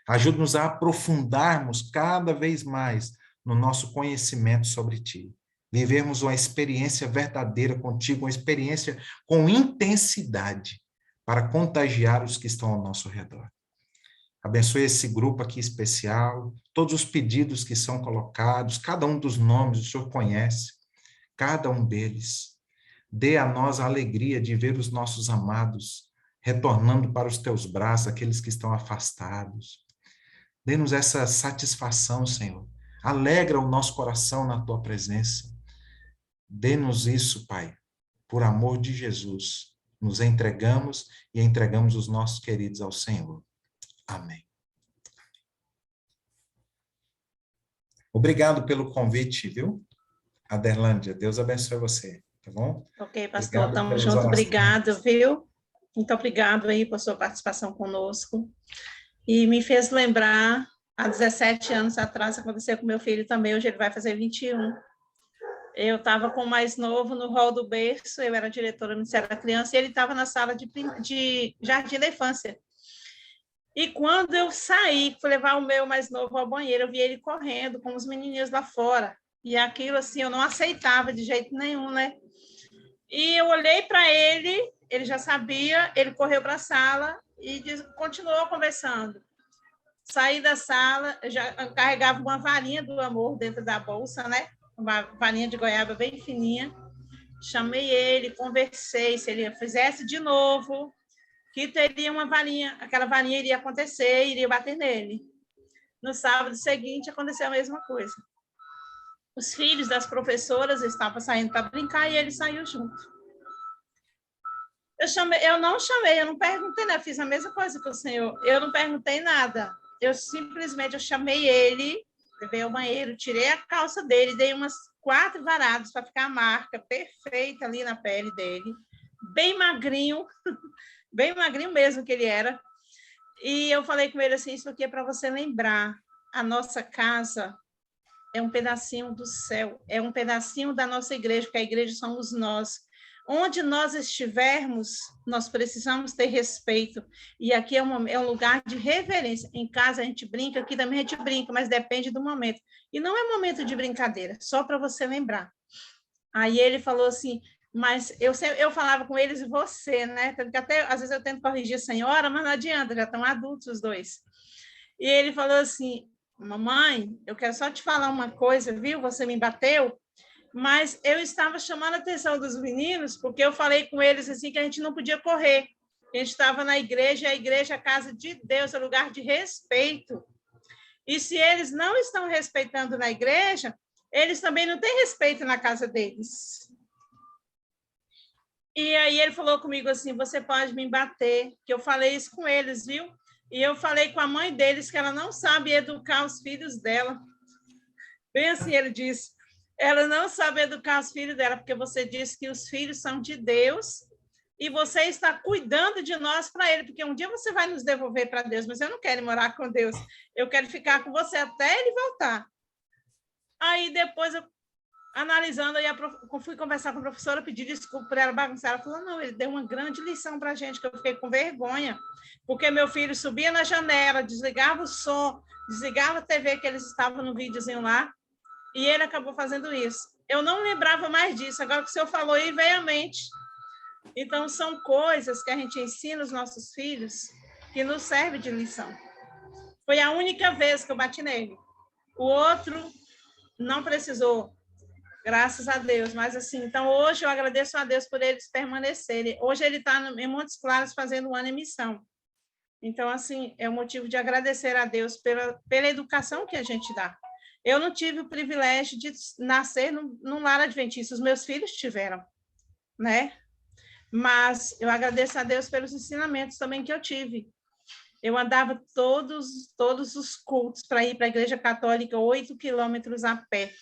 Speaker 2: Ajuda-nos a aprofundarmos cada vez mais no nosso conhecimento sobre ti. Vivermos uma experiência verdadeira contigo, uma experiência com intensidade para contagiar os que estão ao nosso redor. Abençoe esse grupo aqui especial, todos os pedidos que são colocados, cada um dos nomes o Senhor conhece, cada um deles. Dê a nós a alegria de ver os nossos amados retornando para os teus braços, aqueles que estão afastados. Dê-nos essa satisfação, Senhor. Alegra o nosso coração na tua presença. Dê-nos isso, Pai, por amor de Jesus. Nos entregamos e entregamos os nossos queridos ao Senhor. Amém. Obrigado pelo convite, viu, Aderlândia? Deus abençoe você, tá bom?
Speaker 1: Ok, pastor, estamos
Speaker 2: juntos.
Speaker 1: Obrigado, viu? Muito obrigado aí por sua participação conosco. E me fez lembrar, há 17 anos atrás, aconteceu com meu filho também, hoje ele vai fazer 21. Eu estava com o mais novo no hall do berço, eu era diretora do Ministério da Criança, e ele estava na sala de jardim da infância. E quando eu saí, fui levar o meu mais novo ao banheiro, eu vi ele correndo com os menininhos lá fora. E aquilo, assim, eu não aceitava de jeito nenhum, né? E eu olhei para ele, ele já sabia, ele correu para a sala e continuou conversando. Saí da sala, eu já carregava uma varinha do amor dentro da bolsa, né? Uma varinha de goiaba bem fininha. Chamei ele, conversei, se ele fizesse de novo, que teria uma varinha, aquela varinha iria acontecer, iria bater nele. No sábado seguinte, aconteceu a mesma coisa. Os filhos das professoras estavam saindo para brincar e ele saiu junto. Eu não perguntei, né? Eu fiz a mesma coisa que o senhor. Eu não perguntei nada. Eu simplesmente chamei ele, levei ao banheiro, tirei a calça dele, dei umas 4 varadas para ficar a marca perfeita ali na pele dele. Bem magrinho mesmo que ele era. E eu falei com ele assim, isso aqui é para você lembrar, a nossa casa é um pedacinho do céu, é um pedacinho da nossa igreja, porque a igreja somos nós. Onde nós estivermos, nós precisamos ter respeito. E aqui é um lugar de reverência. Em casa a gente brinca, aqui também a gente brinca, mas depende do momento. E não é momento de brincadeira, só para você lembrar. Aí ele falou assim, mas eu falava com eles e você, né? Tanto que até às vezes eu tento corrigir a senhora, mas não adianta, já estão adultos os dois. E ele falou assim, mamãe, eu quero só te falar uma coisa, viu? Você me bateu, mas eu estava chamando a atenção dos meninos, porque eu falei com eles assim que a gente não podia correr. A gente estava na igreja, a igreja é a casa de Deus, é lugar de respeito. E se eles não estão respeitando na igreja, eles também não têm respeito na casa deles. E aí ele falou comigo assim, você pode me bater, que eu falei isso com eles, viu? E eu falei com a mãe deles que ela não sabe educar os filhos dela. Bem assim ele disse, ela não sabe educar os filhos dela, porque você disse que os filhos são de Deus e você está cuidando de nós para ele, porque um dia você vai nos devolver para Deus, mas eu não quero morar com Deus, eu quero ficar com você até ele voltar. Aí depois eu analisando, aí fui conversar com a professora, pedi desculpa para ela bagunçar. Ela falou, não, ele deu uma grande lição para a gente, que eu fiquei com vergonha, porque meu filho subia na janela, desligava o som, desligava a TV, que eles estavam no videozinho lá, e ele acabou fazendo isso. Eu não lembrava mais disso, agora que o senhor falou aí, veio à mente. Então, são coisas que a gente ensina os nossos filhos que nos servem de lição. Foi a única vez que eu bati nele. O outro não precisou, graças a Deus. Mas, assim, então, hoje eu agradeço a Deus por eles permanecerem. Hoje ele está em Montes Claros fazendo um ano em missão. Então, assim, é um motivo de agradecer a Deus pela educação que a gente dá. Eu não tive o privilégio de nascer num lar adventista, os meus filhos tiveram, né? Mas eu agradeço a Deus pelos ensinamentos também que eu tive. Eu andava todos os cultos para ir para a Igreja Católica, 8 quilômetros a pé.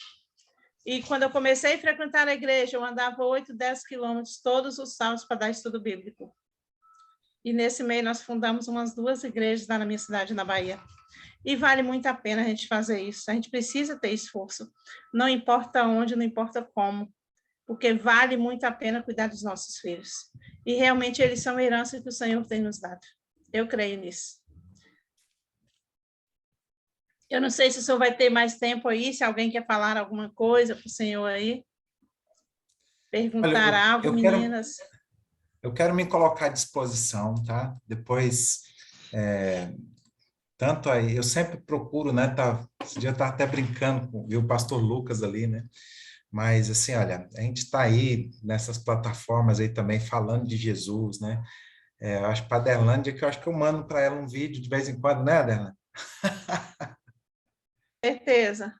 Speaker 1: E quando eu comecei a frequentar a igreja, eu andava 8, 10 quilômetros todos os sábados para dar estudo bíblico. E nesse meio nós fundamos umas 2 igrejas lá na minha cidade, na Bahia. E vale muito a pena a gente fazer isso. A gente precisa ter esforço. Não importa onde, não importa como. Porque vale muito a pena cuidar dos nossos filhos. E realmente eles são a herança que o Senhor tem nos dado. Eu creio nisso. Eu não sei se o senhor vai ter mais tempo aí, se alguém quer falar alguma coisa para o senhor aí. Perguntar
Speaker 2: Olha,
Speaker 1: algo, meninas.
Speaker 2: eu quero me colocar à disposição, tá? Depois, tanto aí, eu sempre procuro, né? Esse dia eu estava até brincando com o pastor Lucas ali, né? Mas, assim, olha, a gente está aí nessas plataformas aí também falando de Jesus, né? Eu acho para a Aderlândia, que eu acho que eu mando para ela um vídeo de vez em quando, né, Aderlândia?
Speaker 1: Certeza.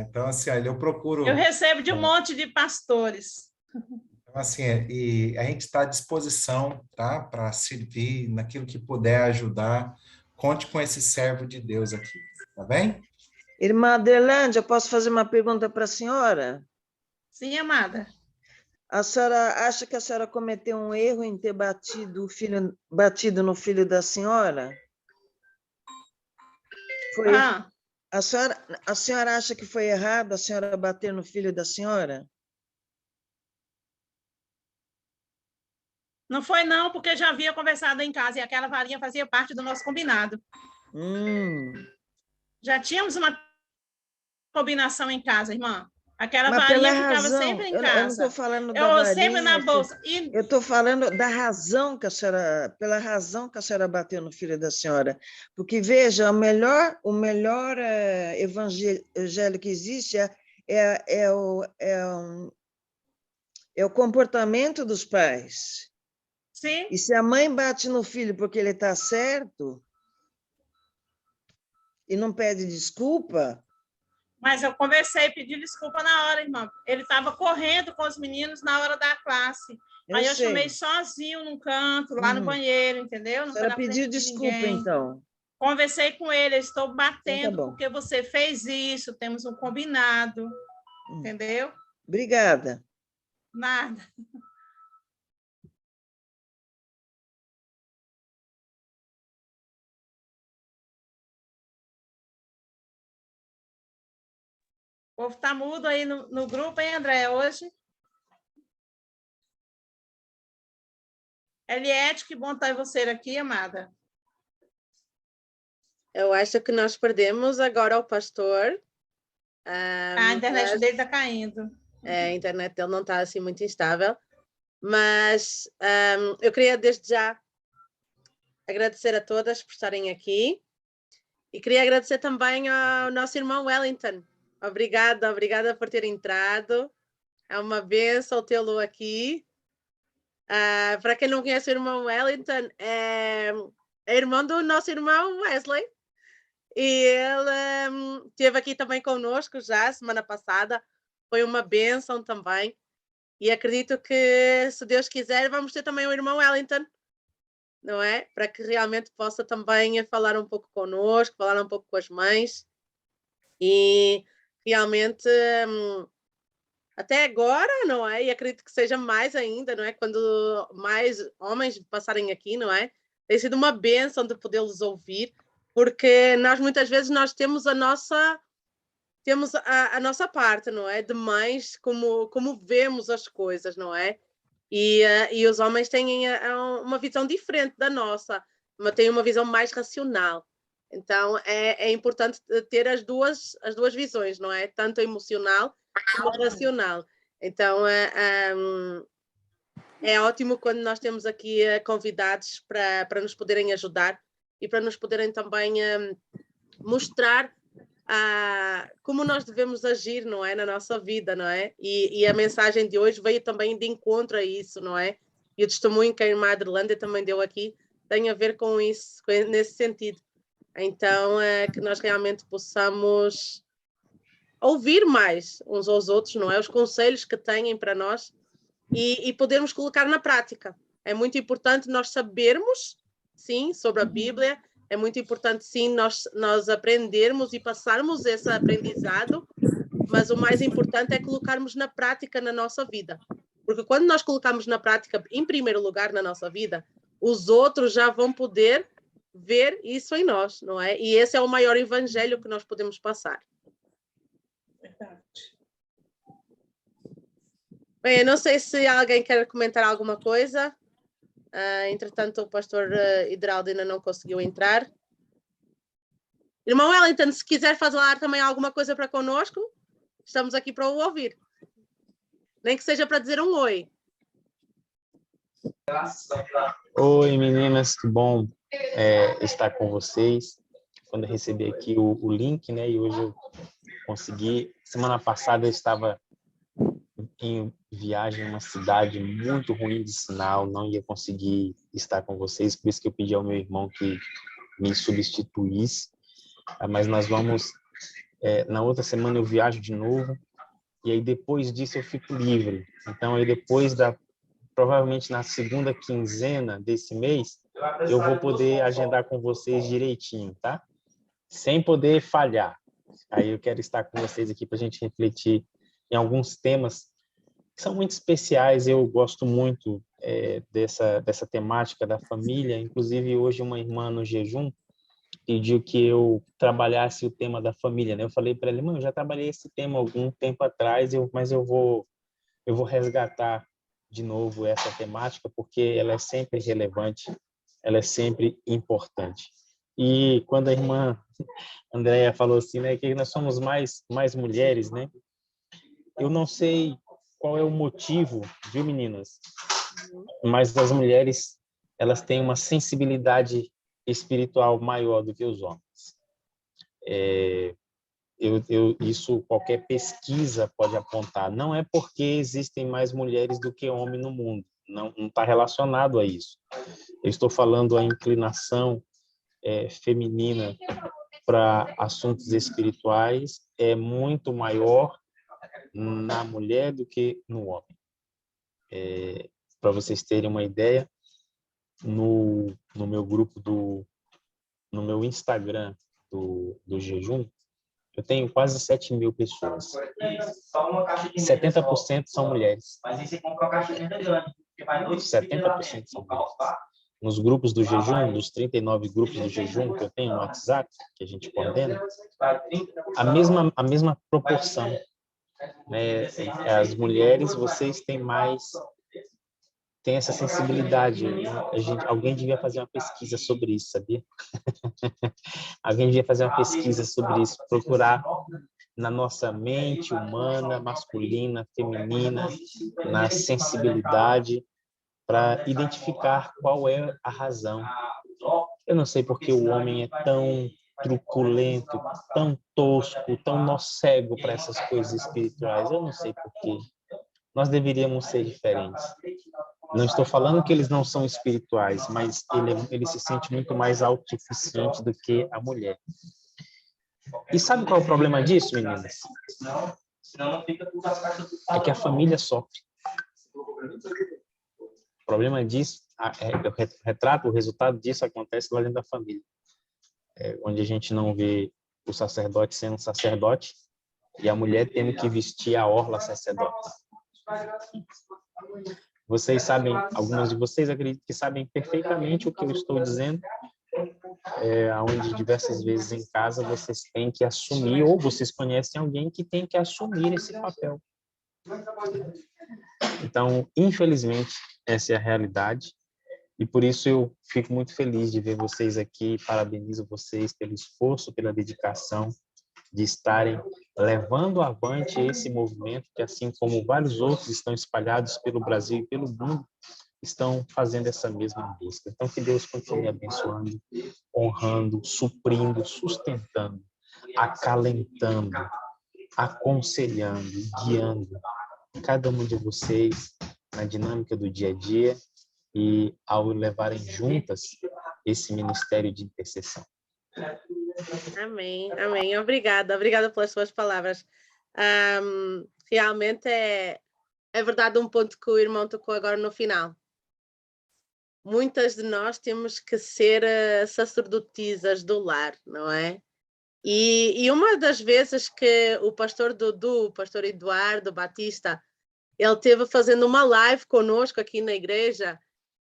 Speaker 2: Então, assim, olha, eu
Speaker 1: Eu
Speaker 2: procuro.
Speaker 1: recebo de um monte de pastores.
Speaker 2: Então, assim, e a gente está à disposição, tá? Para servir naquilo que puder ajudar. Conte com esse servo de Deus aqui, tá bem?
Speaker 3: Irmã Adelândia, posso fazer uma pergunta para a senhora?
Speaker 1: Sim, amada.
Speaker 3: A senhora acha que a senhora cometeu um erro em ter batido no filho da senhora? A senhora acha que foi errado a senhora bater no filho da senhora?
Speaker 1: Não foi não, porque já havia conversado em casa e aquela varinha fazia parte do nosso combinado. Já tínhamos uma combinação em casa, irmã. Aquela
Speaker 3: Mas
Speaker 1: varinha ficava sempre em casa.
Speaker 3: Eu não estou falando da varinha.
Speaker 1: Sempre na bolsa.
Speaker 3: Eu estou falando da razão que a senhora, pela razão que a senhora bateu no filho da senhora. Porque, veja, o melhor evangelho que existe é o comportamento dos pais.
Speaker 1: Sim.
Speaker 3: E se a mãe bate no filho porque ele está certo e não pede desculpa...
Speaker 1: Mas eu conversei, pedi desculpa na hora, irmã. Ele estava correndo com os meninos na hora da classe. Aí eu chamei sozinho num canto, lá no banheiro, entendeu?
Speaker 3: Não foi na pediu desculpa, ninguém. Então.
Speaker 1: Conversei com ele, eu estou batendo então, porque você fez isso, temos um combinado, entendeu?
Speaker 3: Obrigada.
Speaker 1: Nada. O povo está mudo aí no grupo, hein, André, hoje? Eliette, que bom ter você aqui, amada.
Speaker 4: Eu acho que nós perdemos agora o pastor.
Speaker 1: A internet dele está caindo.
Speaker 4: A internet dele não está assim muito instável. Mas eu queria desde já agradecer a todas por estarem aqui. E queria agradecer também ao nosso irmão Wellington. Obrigada por ter entrado. É uma bênção tê-lo aqui. Para quem não conhece o irmão Wellington, é irmão do nosso irmão Wesley. E ele esteve aqui também conosco já semana passada. Foi uma bênção também. E acredito que, se Deus quiser, vamos ter também o irmão Wellington, não é? Para que realmente possa também falar um pouco conosco, falar um pouco com as mães. E realmente, até agora, não é? E acredito que seja mais ainda, não é? Quando mais homens passarem aqui, não é? Tem sido uma bênção de podê-los ouvir, porque nós muitas vezes nós temos a nossa parte, não é? De mães, como vemos as coisas, não é? E os homens têm uma visão diferente da nossa, mas têm uma visão mais racional. Então, é importante ter as duas visões, não é? Tanto emocional como racional. Então, é ótimo quando nós temos aqui convidados para nos poderem ajudar e para nos poderem também mostrar como nós devemos agir, não é, na nossa vida, não é? E a mensagem de hoje veio também de encontro a isso, não é? E o testemunho que a irmã Adrelândia também deu aqui tem a ver com isso, nesse sentido. Então, que nós realmente possamos ouvir mais uns aos outros, não é? Os conselhos que têm para nós e podermos colocar na prática. É muito importante nós sabermos, sim, sobre a Bíblia. É muito importante, sim, nós aprendermos e passarmos esse aprendizado, mas o mais importante é colocarmos na prática na nossa vida. Porque quando nós colocamos na prática, em primeiro lugar, na nossa vida, os outros já vão poder ver isso em nós, não é? E esse é o maior evangelho que nós podemos passar.
Speaker 1: Verdade.
Speaker 4: Bem, eu não sei se alguém quer comentar alguma coisa. Entretanto, o pastor Hidraldo ainda não conseguiu entrar. Irmão Wellington, se quiser falar também alguma coisa para conosco, estamos aqui para o ouvir. Nem que seja para dizer um oi.
Speaker 5: Oi, meninas, que bom estar com vocês. Quando eu recebi aqui o link, né, e hoje eu consegui. Semana passada eu estava em viagem em uma cidade muito ruim de sinal, não ia conseguir estar com vocês, por isso que eu pedi ao meu irmão que me substituísse. Mas nós vamos, na outra semana eu viajo de novo, e aí depois disso eu fico livre. Então, aí depois provavelmente na segunda quinzena desse mês, eu vou poder agendar com vocês direitinho, tá? Sem poder falhar. Aí eu quero estar com vocês aqui para a gente refletir em alguns temas que são muito especiais. Eu gosto muito dessa temática da família. Inclusive, hoje uma irmã no jejum pediu que eu trabalhasse o tema da família, né? Eu falei para ela, irmã, eu já trabalhei esse tema algum tempo atrás, mas eu vou resgatar de novo essa temática, porque ela é sempre relevante, ela é sempre importante. E quando a irmã Andréia falou assim, né, que nós somos mais mulheres, né? Eu não sei qual é o motivo, viu, meninas? Mas as mulheres, elas têm uma sensibilidade espiritual maior do que os homens. Isso qualquer pesquisa pode apontar. Não é porque existem mais mulheres do que homens no mundo. Não está relacionado a isso. Eu estou falando a inclinação feminina para assuntos espirituais é muito maior na mulher do que no homem. Para vocês terem uma ideia, no meu grupo no meu Instagram do jejum, eu tenho quase 7.000 pessoas. 70% são mulheres. 70% são mulheres. Nos grupos do jejum, dos 39 grupos do jejum que eu tenho no WhatsApp, que a gente coordena, a mesma proporção. Né? As mulheres, vocês têm mais tem essa sensibilidade. Alguém devia fazer uma pesquisa sobre isso, sabia? Alguém devia fazer uma pesquisa sobre isso, procurar na nossa mente humana, masculina, feminina, na sensibilidade, para identificar qual é a razão. Eu não sei porque o homem é tão truculento, tão tosco, tão nó cego para essas coisas espirituais. Eu não sei porquê. Nós deveríamos ser diferentes. Não estou falando que eles não são espirituais, mas ele se sente muito mais autossuficiente do que a mulher. E sabe qual é o problema disso, meninas? É que a família sofre. O problema disso, o resultado disso acontece lá dentro da família. Onde a gente não vê o sacerdote sendo sacerdote e a mulher tendo que vestir a orla sacerdote. Vocês sabem, algumas de vocês acredito que sabem perfeitamente o que eu estou dizendo, onde diversas vezes em casa vocês têm que assumir, ou vocês conhecem alguém que tem que assumir esse papel. Então, infelizmente, essa é a realidade, e por isso eu fico muito feliz de ver vocês aqui, parabenizo vocês pelo esforço, pela dedicação, de estarem levando avante esse movimento que, assim como vários outros estão espalhados pelo Brasil e pelo mundo, estão fazendo essa mesma busca. Então, que Deus continue abençoando, honrando, suprindo, sustentando, acalentando, aconselhando, guiando cada um de vocês na dinâmica do dia a dia e ao levarem juntas esse ministério de intercessão.
Speaker 4: Amém, amém. Obrigada pelas suas palavras. Realmente é verdade um ponto que o irmão tocou agora no final. Muitas de nós temos que ser sacerdotisas do lar, não é? E uma das vezes que o pastor Dudu, o pastor Eduardo Batista, ele esteve fazendo uma live conosco aqui na igreja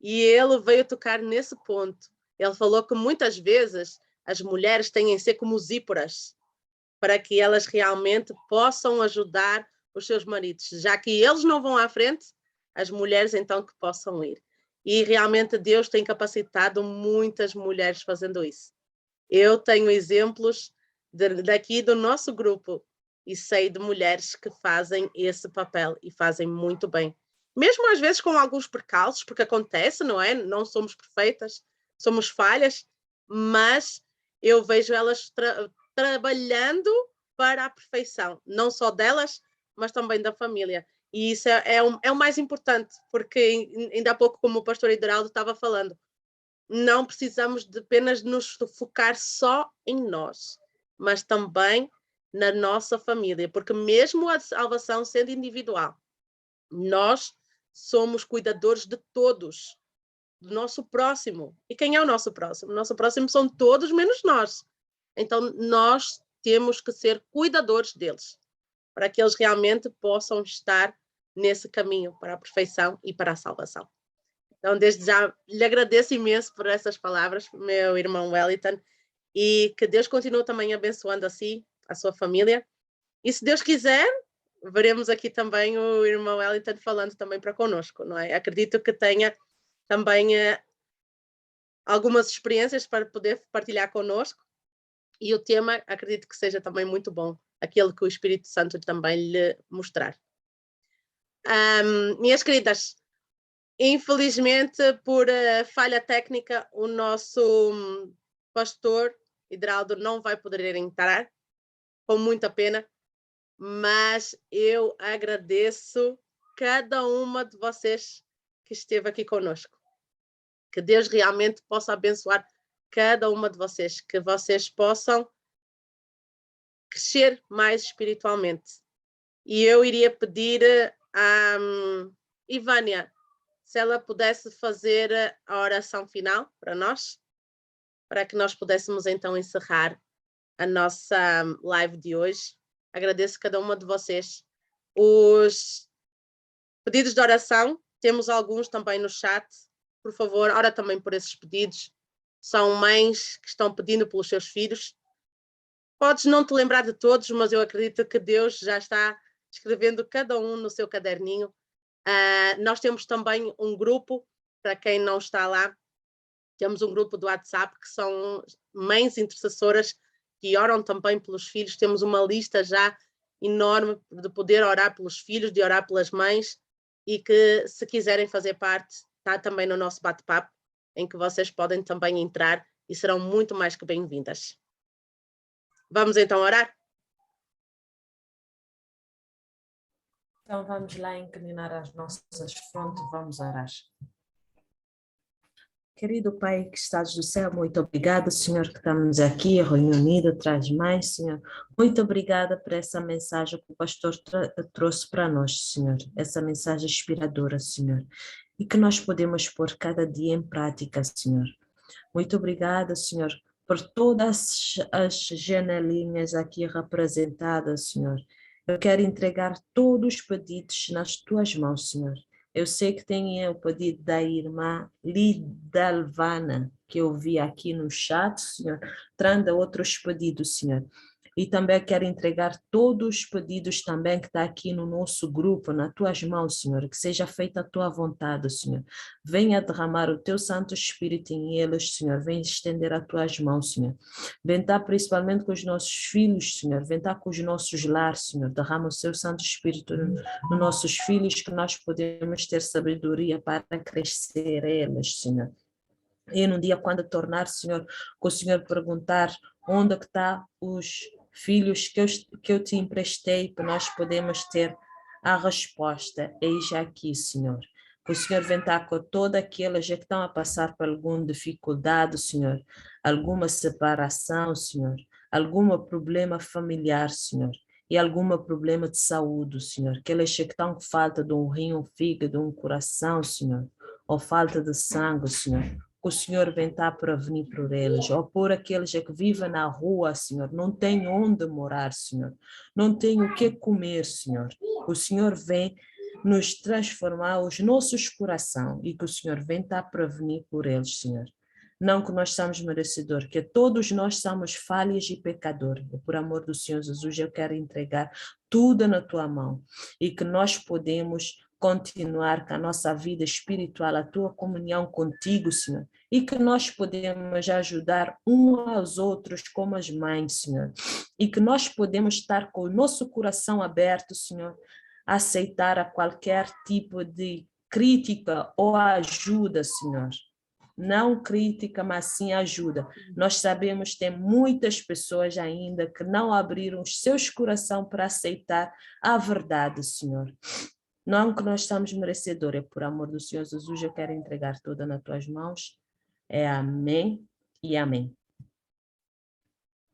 Speaker 4: e ele veio tocar nesse ponto. Ele falou que muitas vezes as mulheres têm que ser como zíporas para que elas realmente possam ajudar os seus maridos, já que eles não vão à frente, as mulheres então que possam ir. E realmente Deus tem capacitado muitas mulheres fazendo isso. Eu tenho exemplos daqui do nosso grupo e sei de mulheres que fazem esse papel e fazem muito bem. Mesmo às vezes com alguns percalços, porque acontece, não é? Não somos perfeitas, somos falhas, mas eu vejo elas trabalhando para a perfeição, não só delas, mas também da família. E isso é o mais importante, porque ainda há pouco, como o pastor Hideraldo estava falando, não precisamos de apenas nos focar só em nós, mas também na nossa família, porque mesmo a salvação sendo individual, nós somos cuidadores de todos, do nosso próximo. E quem é o nosso próximo? O nosso próximo são todos menos nós. Então, nós temos que ser cuidadores deles, para que eles realmente possam estar nesse caminho para a perfeição e para a salvação. Então, desde já, lhe agradeço imenso por essas palavras, meu irmão Wellington, e que Deus continue também abençoando a si, a sua família. E se Deus quiser, veremos aqui também o irmão Wellington falando também para conosco, não é? Acredito que tenha também algumas experiências para poder partilhar conosco, e o tema acredito que seja também muito bom, aquele que o Espírito Santo também lhe mostrar. Minhas queridas, infelizmente, por falha técnica, o nosso pastor Hideraldo não vai poder entrar, com muita pena, mas eu agradeço cada uma de vocês que esteve aqui conosco. Que Deus realmente possa abençoar cada uma de vocês, que vocês possam crescer mais espiritualmente. E eu iria pedir a Ivânia, se ela pudesse fazer a oração final para nós, para que nós pudéssemos então encerrar a nossa live de hoje. Agradeço a cada uma de vocês. Os pedidos de oração, temos alguns também no chat. Por favor, ora também por esses pedidos. São mães que estão pedindo pelos seus filhos. Podes não te lembrar de todos, mas eu acredito que Deus já está escrevendo cada um no seu caderninho Nós temos também um grupo, para quem não está lá, temos um grupo do WhatsApp que são mães intercessoras que oram também pelos filhos. Temos uma lista já enorme de poder orar pelos filhos, de orar pelas mães, e que, se quiserem fazer parte, está também no nosso bate-papo, em que vocês podem também entrar e serão muito mais que bem-vindas. Vamos então orar?
Speaker 6: Então vamos lá inclinar as nossas frontes, vamos orar. Querido Pai que estás no céu, muito obrigada, Senhor, que estamos aqui reunidos, traz mais, Senhor. Muito obrigada por essa mensagem que o pastor trouxe para nós, Senhor. Essa mensagem inspiradora, Senhor. E que nós podemos pôr cada dia em prática, Senhor. Muito obrigada, Senhor, por todas as janelinhas aqui representadas, Senhor. Eu quero entregar todos os pedidos nas tuas mãos, Senhor. Eu sei que tem o pedido da irmã Lidalvana, que eu vi aqui no chat, Senhor. Tranda outros pedidos, Senhor. E também quero entregar todos os pedidos também que está aqui no nosso grupo, nas tuas mãos, Senhor. Que seja feita a tua vontade, Senhor. Venha derramar o teu Santo Espírito em eles, Senhor. Venha estender as tuas mãos, Senhor. Vem estar principalmente com os nossos filhos, Senhor. Vem estar com os nossos lares, Senhor. Derrama o seu Santo Espírito nos nossos filhos, que nós podemos ter sabedoria para crescer eles, Senhor. E num dia quando tornar, Senhor, que o Senhor perguntar onde que está os filhos que eu te emprestei, para nós podemos ter a resposta. Eis aqui, Senhor. Que o Senhor venha estar com todas aquelas que estão a passar por alguma dificuldade, Senhor, alguma separação, Senhor, algum problema familiar, Senhor, e algum problema de saúde, Senhor, aquelas que estão com falta de um rim, um fígado, um coração, Senhor, ou falta de sangue, Senhor. Que o Senhor vem estar para venir por eles, ou por aqueles que vivem na rua, Senhor, não tem onde morar, Senhor, não tem o que comer, Senhor. O Senhor vem nos transformar os nossos corações e que o Senhor vem estar para venir por eles, Senhor. Não que nós somos merecedores, que todos nós somos falhas e pecadores. E por amor do Senhor Jesus, eu quero entregar tudo na tua mão e que nós podemos continuar com a nossa vida espiritual, a tua comunhão contigo, Senhor, e que nós podemos ajudar uns aos outros como as mães, Senhor, e que nós podemos estar com o nosso coração aberto, Senhor, a aceitar a qualquer tipo de crítica ou ajuda, Senhor. Não crítica, mas sim ajuda. Nós sabemos que tem muitas pessoas ainda que não abriram os seus corações para aceitar a verdade, Senhor. Não que nós estamos merecedores, por amor do Senhor Jesus, eu quero entregar toda nas tuas mãos. É amém e amém.